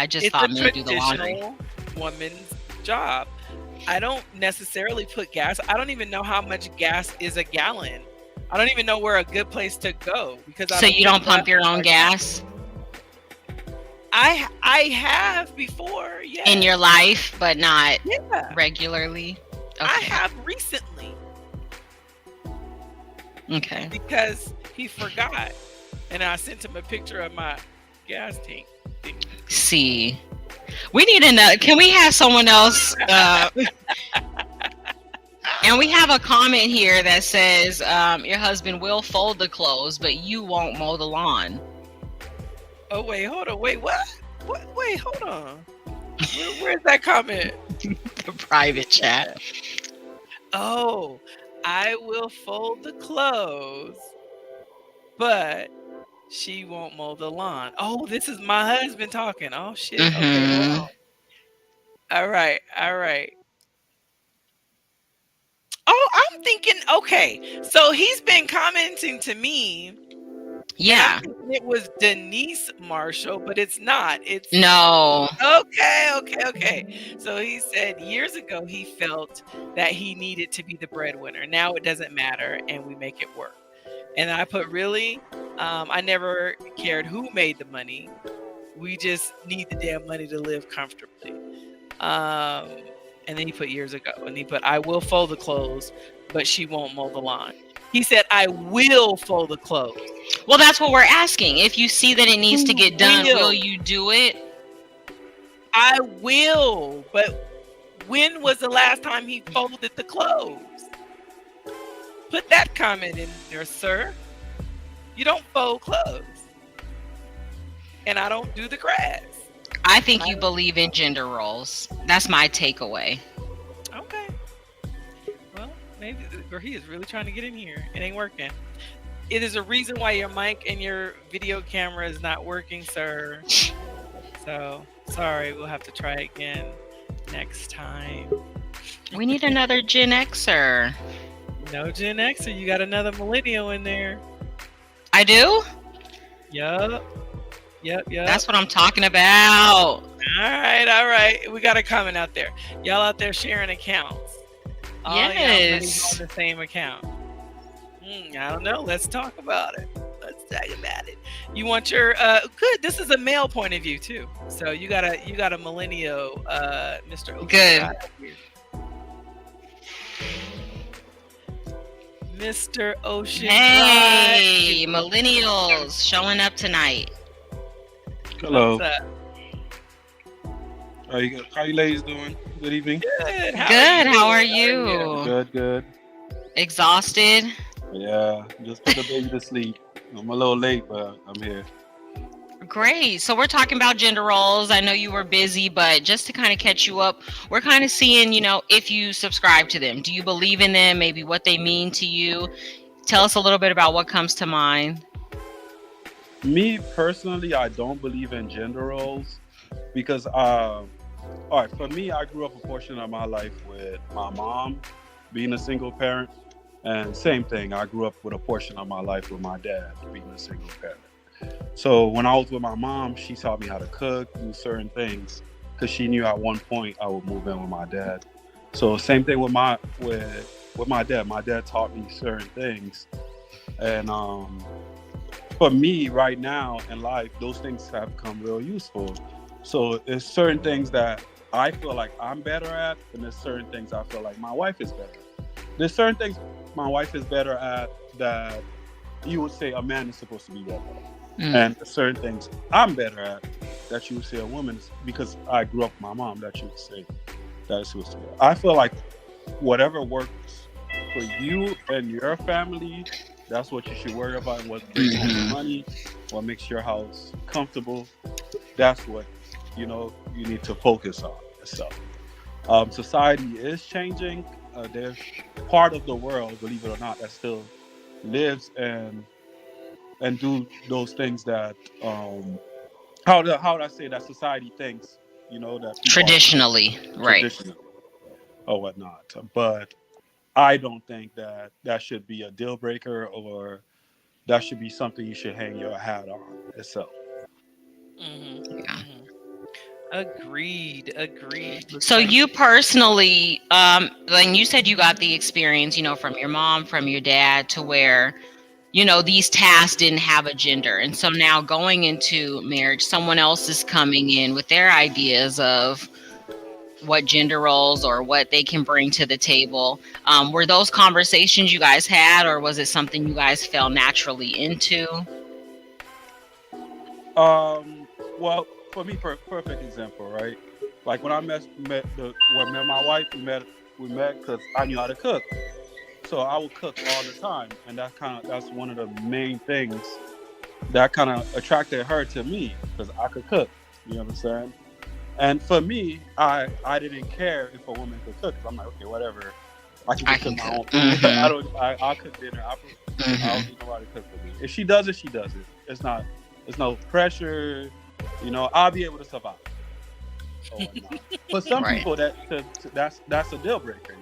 just thought men do the laundry. It's a traditional woman's job. I don't necessarily put gas. I don't even know how much gas is a gallon. I don't even know where a good place to go because So you don't pump your own gas? I have before, yeah. In your life, but not Yeah. regularly? Okay. I have recently Okay. because he forgot. And I sent him a picture of my gas tank thing. See. We need another. Can we have someone else? And we have a comment here that says, your husband will fold the clothes, but you won't mow the lawn. Oh, wait, hold on. Wait, what? Wait, hold on. Where's that comment? The private chat. Oh, I will fold the clothes, but she won't mow the lawn. Oh, this is my husband talking. Oh, shit. Okay, hold on. All right. Oh, I'm thinking, okay. So he's been commenting to me. Yeah. It was Denise Marshall, but it's not. It's No. Okay. So he said years ago he felt that he needed to be the breadwinner. Now it doesn't matter, and we make it work. And I put really, I never cared who made the money. We just need the damn money to live comfortably. And then he put years ago, and he put, I will fold the clothes, but she won't mow the lawn. He said, I will fold the clothes. Well, that's what we're asking. If you see that it needs to get done, will you do it? I will, but when was the last time he folded the clothes? Put that comment in there, sir. You don't fold clothes. And I don't do the grass. I think you believe in gender roles. That's my takeaway. Okay. Well, maybe he is really trying to get in here. It ain't working. It is a reason why your mic and your video camera is not working, sir. So, sorry, we'll have to try again next time. We need another Gen Xer. No Gen Xer, you got another millennial in there. I do? Yup. That's what I'm talking about. All right. We got a comment out there. Y'all out there sharing accounts. Yes. On the same account. I don't know. Let's talk about it. You want your good. This is a male point of view too. So you got a millennial, Mr. Ocean. Good. Mr. Ocean. Hey, millennials showing up tonight. Hello. What's up? How you ladies doing? Good evening. Good. How are you? Good. Exhausted? Yeah, just put the baby to sleep. I'm a little late, but I'm here. Great. So we're talking about gender roles. I know you were busy, but just to kind of catch you up, we're kind of seeing, if you subscribe to them. Do you believe in them? Maybe what they mean to you? Tell us a little bit about what comes to mind. Me personally, I don't believe in gender roles because, all right, for me, I grew up a portion of my life with my mom being a single parent, and same thing. I grew up with a portion of my life with my dad being a single parent. So when I was with my mom, she taught me how to cook, do certain things, because she knew at one point I would move in with my dad. So same thing with my dad. My dad taught me certain things, and for me right now in life, those things have become real useful. So there's certain things that I feel like I'm better at, and there's certain things I feel like my wife is better at. There's certain things my wife is better at that you would say a man is supposed to be better at. And certain things I'm better at that you would say a woman is, because I grew up with my mom, that you would say that is supposed to be. I feel like whatever works for you and your family, that's what you should worry about. And what brings home the money, what makes your house comfortable, that's what you need to focus on. So society is changing. There's part of the world, believe it or not, that still lives and do those things that how do I say that society thinks, that people Traditionally, right? Traditionally or whatnot. But I don't think that should be a deal breaker, or that should be something you should hang your hat on itself. Yeah. Agreed. So you personally, when you said you got the experience, from your mom, from your dad, to where these tasks didn't have a gender. And so now going into marriage, someone else is coming in with their ideas of what gender roles or what they can bring to the table. Were those conversations you guys had, or was it something you guys fell naturally into? Well, for me, perfect example, right? Like when I met my wife, we met because I knew how to cook. So I would cook all the time, and that's one of the main things that kind of attracted her to me, because I could cook. You know what I'm saying? And for me, I didn't care if a woman could cook. 'Cause I'm like, okay, whatever. I can cook my own food. I'll cook dinner. I don't need nobody to cook for me. If she does it, she does it. It's no pressure. I'll be able to survive. Or whatnot. For some people, that's a deal breaker.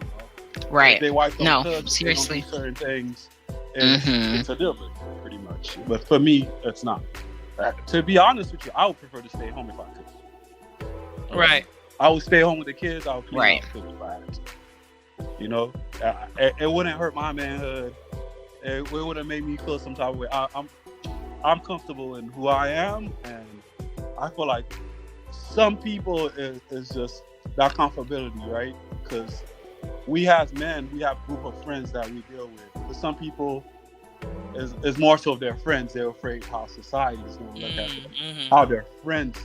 Right. If their wife don't cook, seriously. They don't do certain things, it's a deal breaker, pretty much. But for me, it's not. To be honest with you, I would prefer to stay home if I could. Right. I would stay home with the kids. I would clean up, cook if I had to. It wouldn't hurt my manhood. It wouldn't make me feel some type of way. I'm comfortable in who I am, and I feel like some people is just that comfortability, right? Because we as men, we have a group of friends that we deal with. But some people is more so of their friends. They're afraid how society is going to look at them, how their friends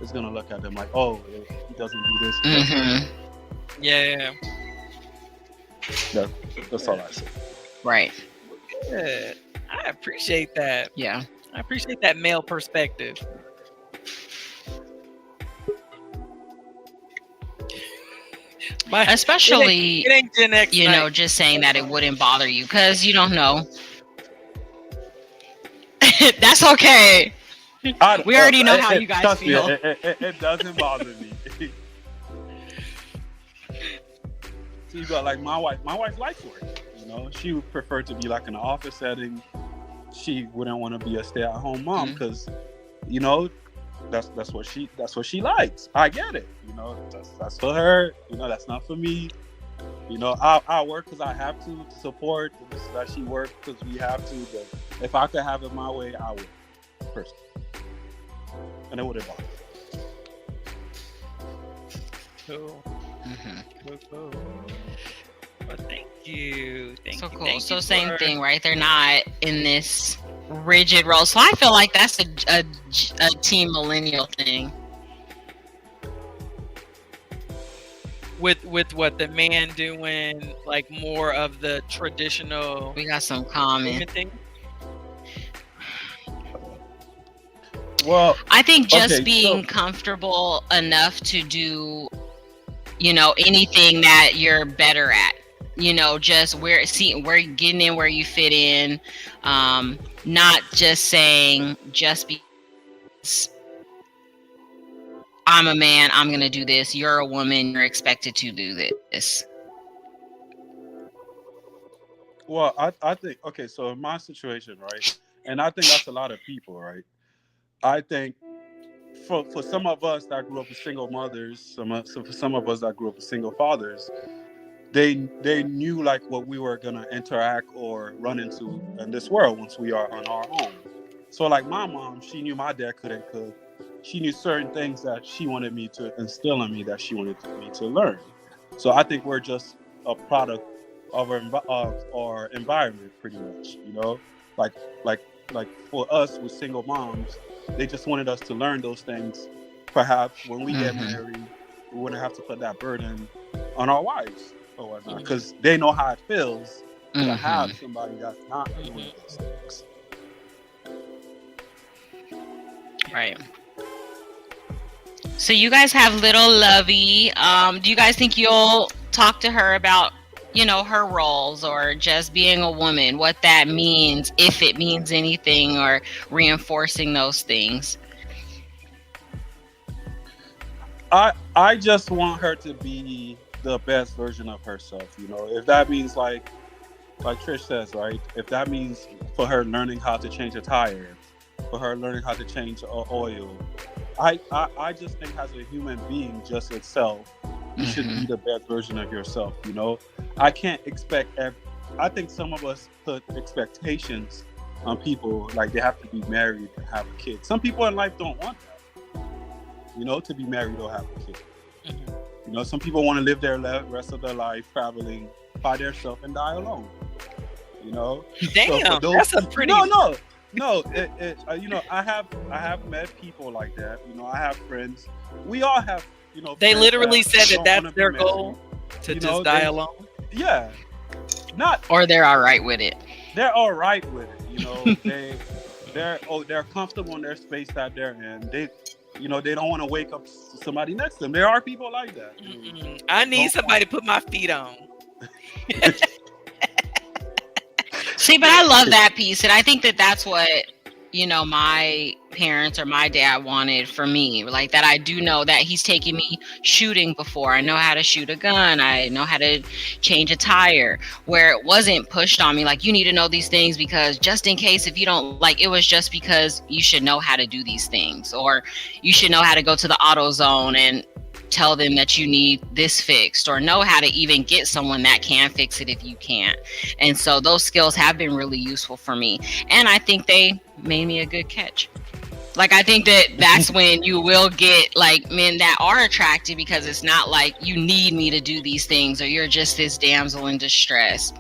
is going to look at them. Like, oh, he doesn't do this. He doesn't do Yeah. that's all I say. Right. Good. I appreciate that. Yeah. I appreciate that male perspective. Especially, it ain't Gen X night. just saying that it wouldn't bother you because you don't know. That's okay. We already know how you guys feel. It doesn't bother me. See, but like my wife likes work. She would prefer to be like in an office setting. She wouldn't want to be a stay-at-home mom because, that's what she likes. I get it. That's for her. That's not for me. I work because I have to support. That she works because we have to. But if I could have it my way, I would. Personally, and it wouldn't bother me. Cool. Cool. Well, thank you. So cool. So same thing, right? They're not in this rigid role. So I feel like that's a Team Millennial thing. With what the man doing, like more of the traditional. We got some common. Thing. Well, I think just okay, being so comfortable enough to do, anything that you're better at. Just where you getting in where you fit in. Not just saying just because I'm a man, I'm gonna do this. You're a woman, you're expected to do this. well, I think okay, so in my situation, right, and I think that's a lot of people, right. I think for some of us that grew up with single mothers, so for some of us that grew up with single fathers, they knew like what we were gonna interact or run into in this world once we are on our own. So like my mom, she knew my dad couldn't cook. She knew certain things that she wanted me to instill in me that she wanted me to learn. So I think we're just a product of our environment, pretty much. Like like like for us with single moms, they just wanted us to learn those things. Perhaps when we get Hmm. married, we wouldn't have to put that burden on our wives or whatnot, Mhm. because they know how it feels to Hmm. have somebody that's not doing Mhm. those things. Right. So you guys have little Lovey. Do you guys think you'll talk to her about, her roles or just being a woman, what that means, if it means anything, or reinforcing those things? I just want her to be the best version of herself. If that means like Trish says, right? If that means for her learning how to change a tire, for her learning how to change oil, I just think as a human being, just itself, you should Hmm. be the best version of yourself. I can't expect. I think some of us put expectations on people, like they have to be married and have a kid. Some people in life don't want that. To be married or have a kid. Mhm. Some people want to live their rest of their life traveling by themselves and die alone. So for Damn, those that's a people, pretty. no, I have met people like that. I have friends. We all have They friends literally that said that don't want that's to be their married. goal, to just die They, alone. yeah, not Or they're all right with it. they're all right with it. They're comfortable in their space that they're in. They don't want to wake up somebody next to them. There are people like that who Mm-mm. I need don't want. somebody to put my feet on. See, but I love that piece. And I think that that's what, my parents or my dad wanted for me. Like that, I do know that he's taken me shooting before. I know how to shoot a gun. I know how to change a tire, where it wasn't pushed on me. Like, you need to know these things because just in case if you don't, like, it was just because you should know how to do these things, or you should know how to go to the auto zone and tell them that you need this fixed, or know how to even get someone that can fix it if you can't. And so those skills have been really useful for me. And I think they made me a good catch. Like, I think that that's when you will get like men that are attracted, because it's not like you need me to do these things or you're just this damsel in distress.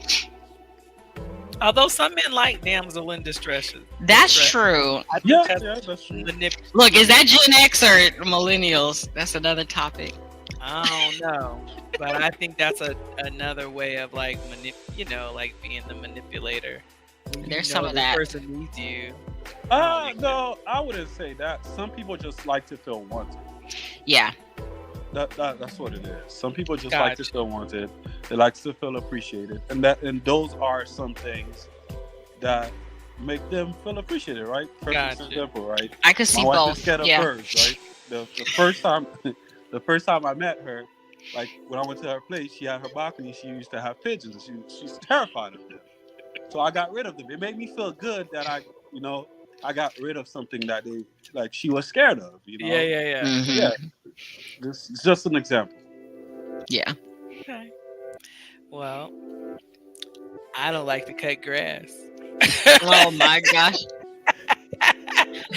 Although some men like damsel in distress. That's true. I think Yeah, that's yeah, that's true. Look, is that Gen X or millennials? That's another topic. I don't know, but I think that's another way of like like being the manipulator. When There's some of this that. person needs you. I don't like that. No, I wouldn't say that. Some people just like to feel wanted. Yeah. That's what it is. Some people just like to Gotcha. feel wanted. They like to feel appreciated, and those are some things that make them feel appreciated, right? Perfect Gotcha. example, right? I could see My wife both. is scared of Yeah. birds, right? The first time, the first time I met her, like when I went to her place, she had her balcony. She used to have pigeons. She's terrified of them. So I got rid of them. It made me feel good that I got rid of something that she was scared of. Yeah, yeah, yeah. Mhm. Yeah, this is just an example. Yeah. Okay. Well, I don't like to cut grass. Oh my gosh.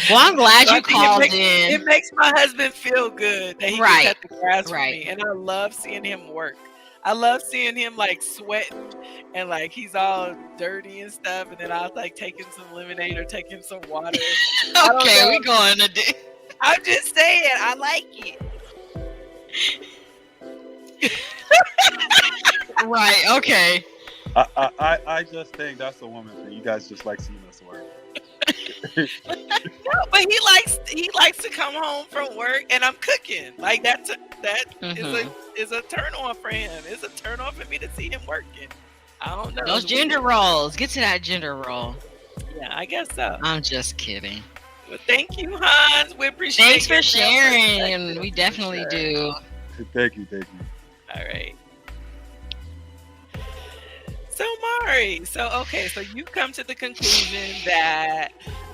Well, I'm glad So I you think called it in. makes my husband feel good that he Right, can cut the grass for right. me, and I love seeing him work. I love seeing him like sweating and like he's all dirty and stuff, and then I was like taking some lemonade or taking some water. I don't Okay, we know. going to do. I'm just saying, I like it. Right. Okay. I just think that's a woman thing. You guys just like seeing us work. No, but he likes to come home from work and I'm cooking. Like that Mhm. is a turn on for him. It's a turn on for me to see him working. I don't know. Those gender roles. Get to that gender role. Yeah, I guess so. I'm just kidding. Well, thank you, Hans. We appreciate Thanks your for male sharing. We perspective, for definitely sure. do. Thank you. All right. So Mari, so you've come to the conclusion that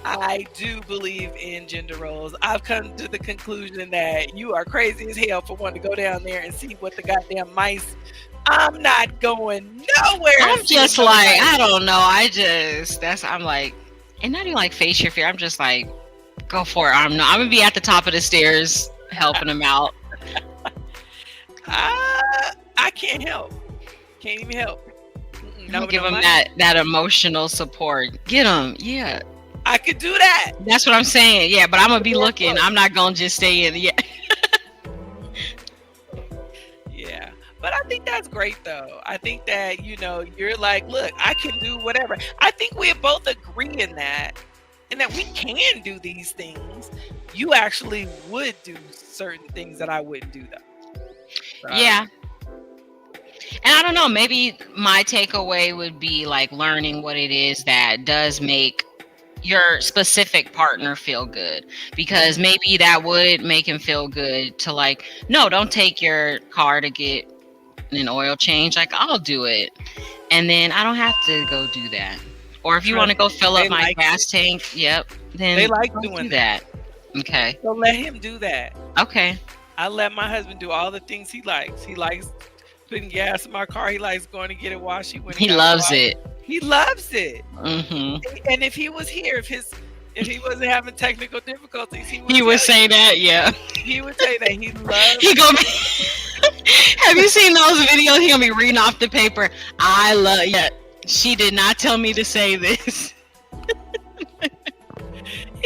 I do believe in gender roles. I've come to the conclusion that you are crazy as hell for wanting to go down there and see what the goddamn mice. I'm not going nowhere. I'm seeing just no like, mice. I don't know. I'm like, and not even like face your fear. I'm just like, go for it. I'm gonna be at the top of the stairs helping him out. I can't help. Can't even help. No, give him that emotional support. Get him. Yeah. I could do that. That's what I'm saying. Yeah, but I'm gonna be looking. I'm not gonna just stay in. Yeah. Yeah. But I think that's great though. I think that, you're like, look, I can do whatever. I think we both agree in that. And that we can do these things. You actually would do certain things that I wouldn't do though. So, Yeah. And I don't know, maybe my takeaway would be like learning what it is that does make your specific partner feel good, because maybe that would make him feel good to like, no, don't take your car to get an oil change. Like, I'll do it. And then I don't have to go do that. Or if you want to go fill up my gas tank, then they like do doing that. Okay. So let him do that. Okay. I let my husband do all the things he likes. He likes putting gas in my car. He likes going to get it washed. He loves it. He loves it. Mm-hmm. And if he was here, if he wasn't having technical difficulties, he would say that. Yeah. He would say that he loves. He gonna be. Have you seen those videos? He gonna be reading off the paper. I love. Yeah. She did not tell me to say this.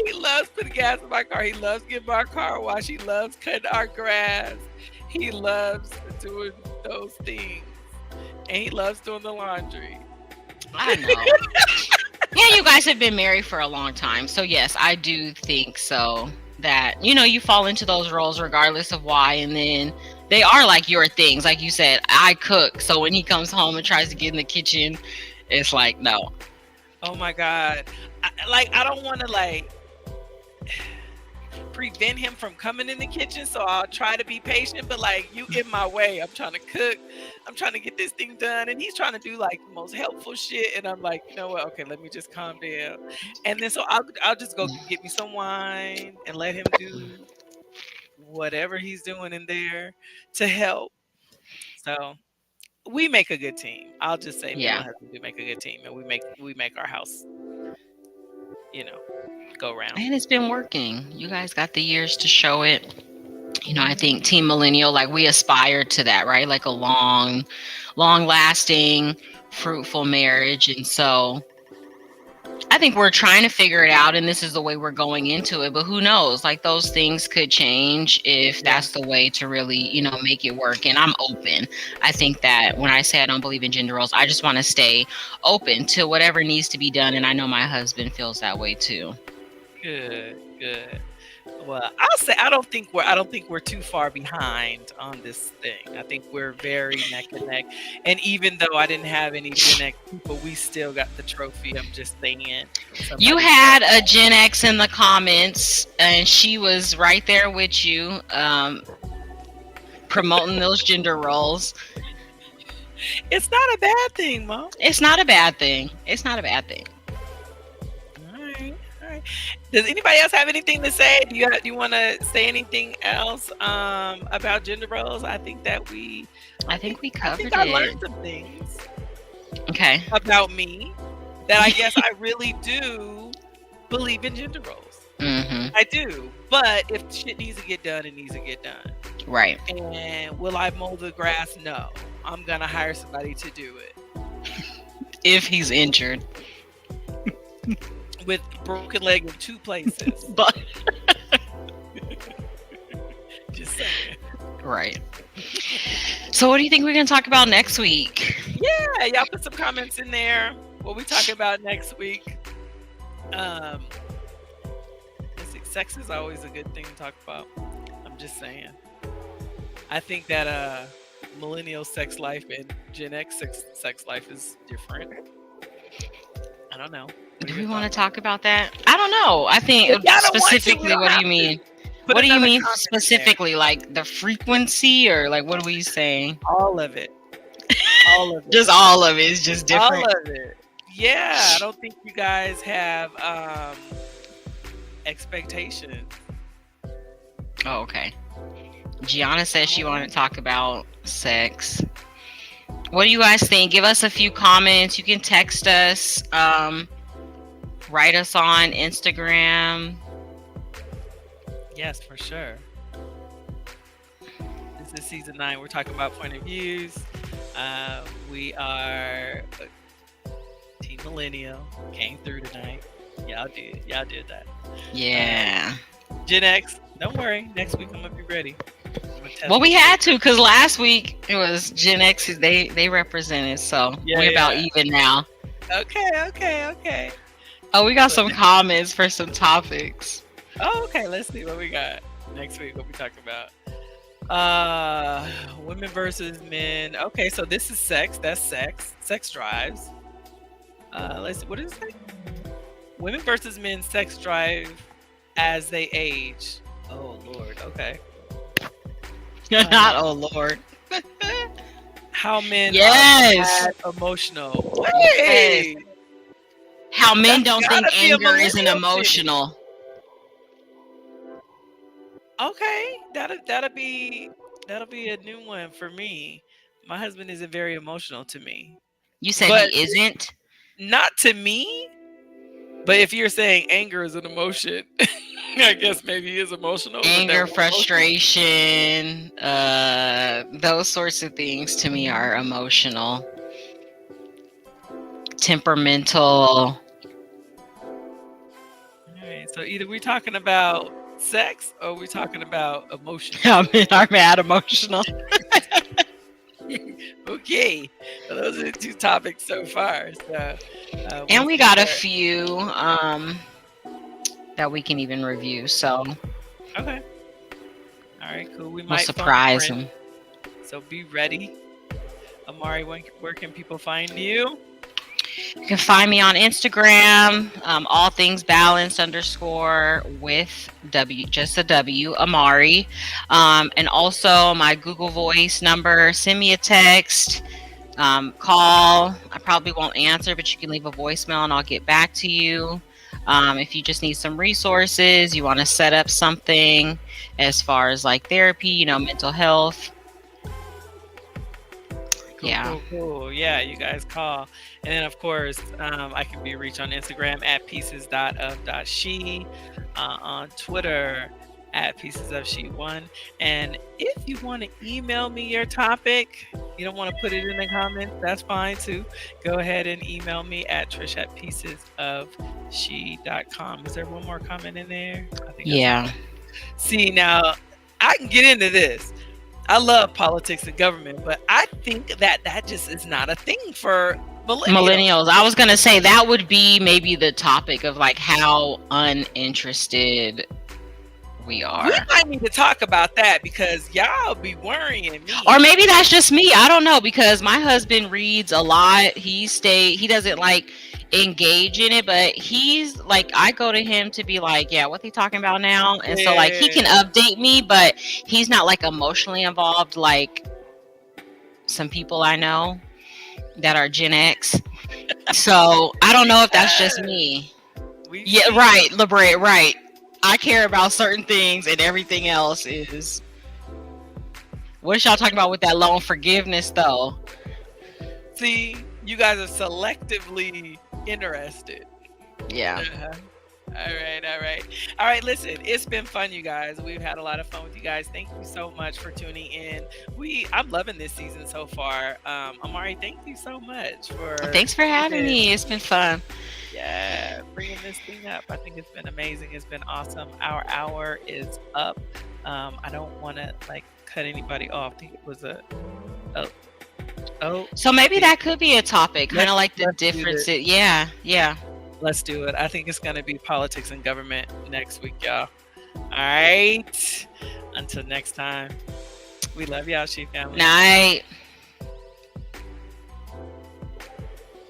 He loves putting gas in my car. He loves getting my car washed. He loves cutting our grass. He loves doing those things. And he loves doing the laundry. I know. Yeah, you guys have been married for a long time. So yes, I do think so. That, you fall into those roles regardless of why. And then they are like your things. Like you said, I cook. So when he comes home and tries to get in the kitchen, it's like, no. Oh my God. I don't want to prevent him from coming in the kitchen, so I'll try to be patient, but you in my way. I'm trying to cook, I'm trying to get this thing done, and he's trying to do the most helpful shit, and I'm like, you know what, okay, let me just calm down. And then so I'll just go get me some wine and let him do whatever he's doing in there to help. So we make a good team. I'll just say, me and my husband do make a good team, and we make our house go round. And it's been working. You guys got the years to show it. I think Team Millennial, we aspire to that, right? Like a long lasting, fruitful marriage. And so I think we're trying to figure it out, and this is the way we're going into it. But who knows? Those things could change if that's the way to really, make it work. And I'm open. I think that when I say I don't believe in gender roles, I just want to stay open to whatever needs to be done. And I know my husband feels that way too. Good. Well, I'll say I don't think we're too far behind on this thing. I think we're very neck and neck. And even though I didn't have any Gen X people, we still got the trophy. I'm just saying. You had a Gen X in the comments, and she was right there with you, promoting those gender roles. It's not a bad thing, Mom. It's not a bad thing. It's not a bad thing. All right. Does anybody else have anything to say? Do you want to say anything else about gender roles? I think we covered it. I learned some things. Okay. About me that I guess I really do believe in gender roles. Mm-hmm. I do. But if shit needs to get done, it needs to get done. Right. And will I mow the grass? No. I'm going to hire somebody to do it. If he's injured. With broken leg in 2 places. But just saying. Right. So what do you think we're going to talk about next week? Yeah, y'all put some comments in there. What we talk about next week. sex is always a good thing to talk about. I'm just saying. I think that millennial sex life and Gen X sex life is different. I don't know. Do we want to talk about that? I don't know. I think If y'all don't want to, we specifically, don't what do have you mean? Put What do you another mean comment in there. specifically? Like the frequency, or like what are we saying? All of it. All of it. Just all of it is just different. All of it. Yeah, I don't think you guys have expectations. Oh, okay. Gianna says she wanted to talk about sex. What do you guys think? Give us a few comments. You can text us, write us on Instagram. Yes, for sure. This is season 9. We're talking about point of views. We are Team Millennial. Came through tonight. Y'all did that. Yeah. Gen X, don't worry. Next week I'm gonna be ready. Well, we had to, because last week it was Gen X. They represented, so we're about even now. Okay. Oh, we got some comments for some topics. Oh, okay. Let's see what we got next week. What we talking about? Women versus men. Okay, so this is sex. That's sex. Sex drives. Let's see. What is it? Women versus men. Sex drive as they age. Oh Lord. Okay. Not oh Lord. How men Yes. are emotional. Yes. Hey. How men That's don't think gotta be a anger isn't millennial emotional. Okay, that'll be a new one for me. My husband isn't very emotional to me. You said But he isn't? not to me. But if you're saying anger is an emotion, I guess maybe he is emotional. but Anger, that one frustration, those sorts of things to me are emotional. Temperamental. Alright, so either we're talking about sex or we're talking about emotion. How men are mad emotional. Okay, so those are the 2 topics so far. So, And we got a few that we can even review. So Okay. All right, cool. We we'll might surprise phone a them. friend, so be ready. Amari, where can people find you? You can find me on Instagram, all things balanced _ with W, just a W, Amari. And also my Google Voice number. Send me a text, call. I probably won't answer, but you can leave a voicemail and I'll get back to you. If you just need some resources, you want to set up something as far as like therapy, mental health. Cool. Yeah, you guys call. And then, of course, I can be reached on Instagram at pieces.of.she, on Twitter at piecesofshe1. And if you want to email me your topic, you don't want to put it in the comments, that's fine too. Go ahead and email me at trish@piecesofshe.com. Is there one more comment in there? I think Yeah. See, now I can get into this. I love politics and government, but I think that just is not a thing for millennials. I was going to say that would be maybe the topic of like how uninterested we are. We might need to talk about that because y'all be worrying me. Or maybe that's just me. I don't know, because my husband reads a lot. He doesn't like engage in it, but he's like, I go to him to be like, yeah, what they talking about now? And so like he can update me, but he's not like emotionally involved like some people I know that are Gen X. So I don't know if that's just me. Right, Liberate, right. I care about certain things and everything else is. What is y'all talking about with that loan forgiveness though? See, you guys are selectively interested. Yeah. All right. Listen, it's been fun, you guys. We've had a lot of fun with you guys. Thank you so much for tuning in. I'm loving this season so far. Amari, thank you so much Thanks for having me. It's been fun. Yeah, bringing this thing up. I think it's been amazing. It's been awesome. Our hour is up. I don't want to like cut anybody off. I think it was so maybe that could be a topic, kind of like the differences. Yeah. Let's do it. I think it's going to be politics and government next week, y'all. All right. Until next time. We love y'all, She family. Night.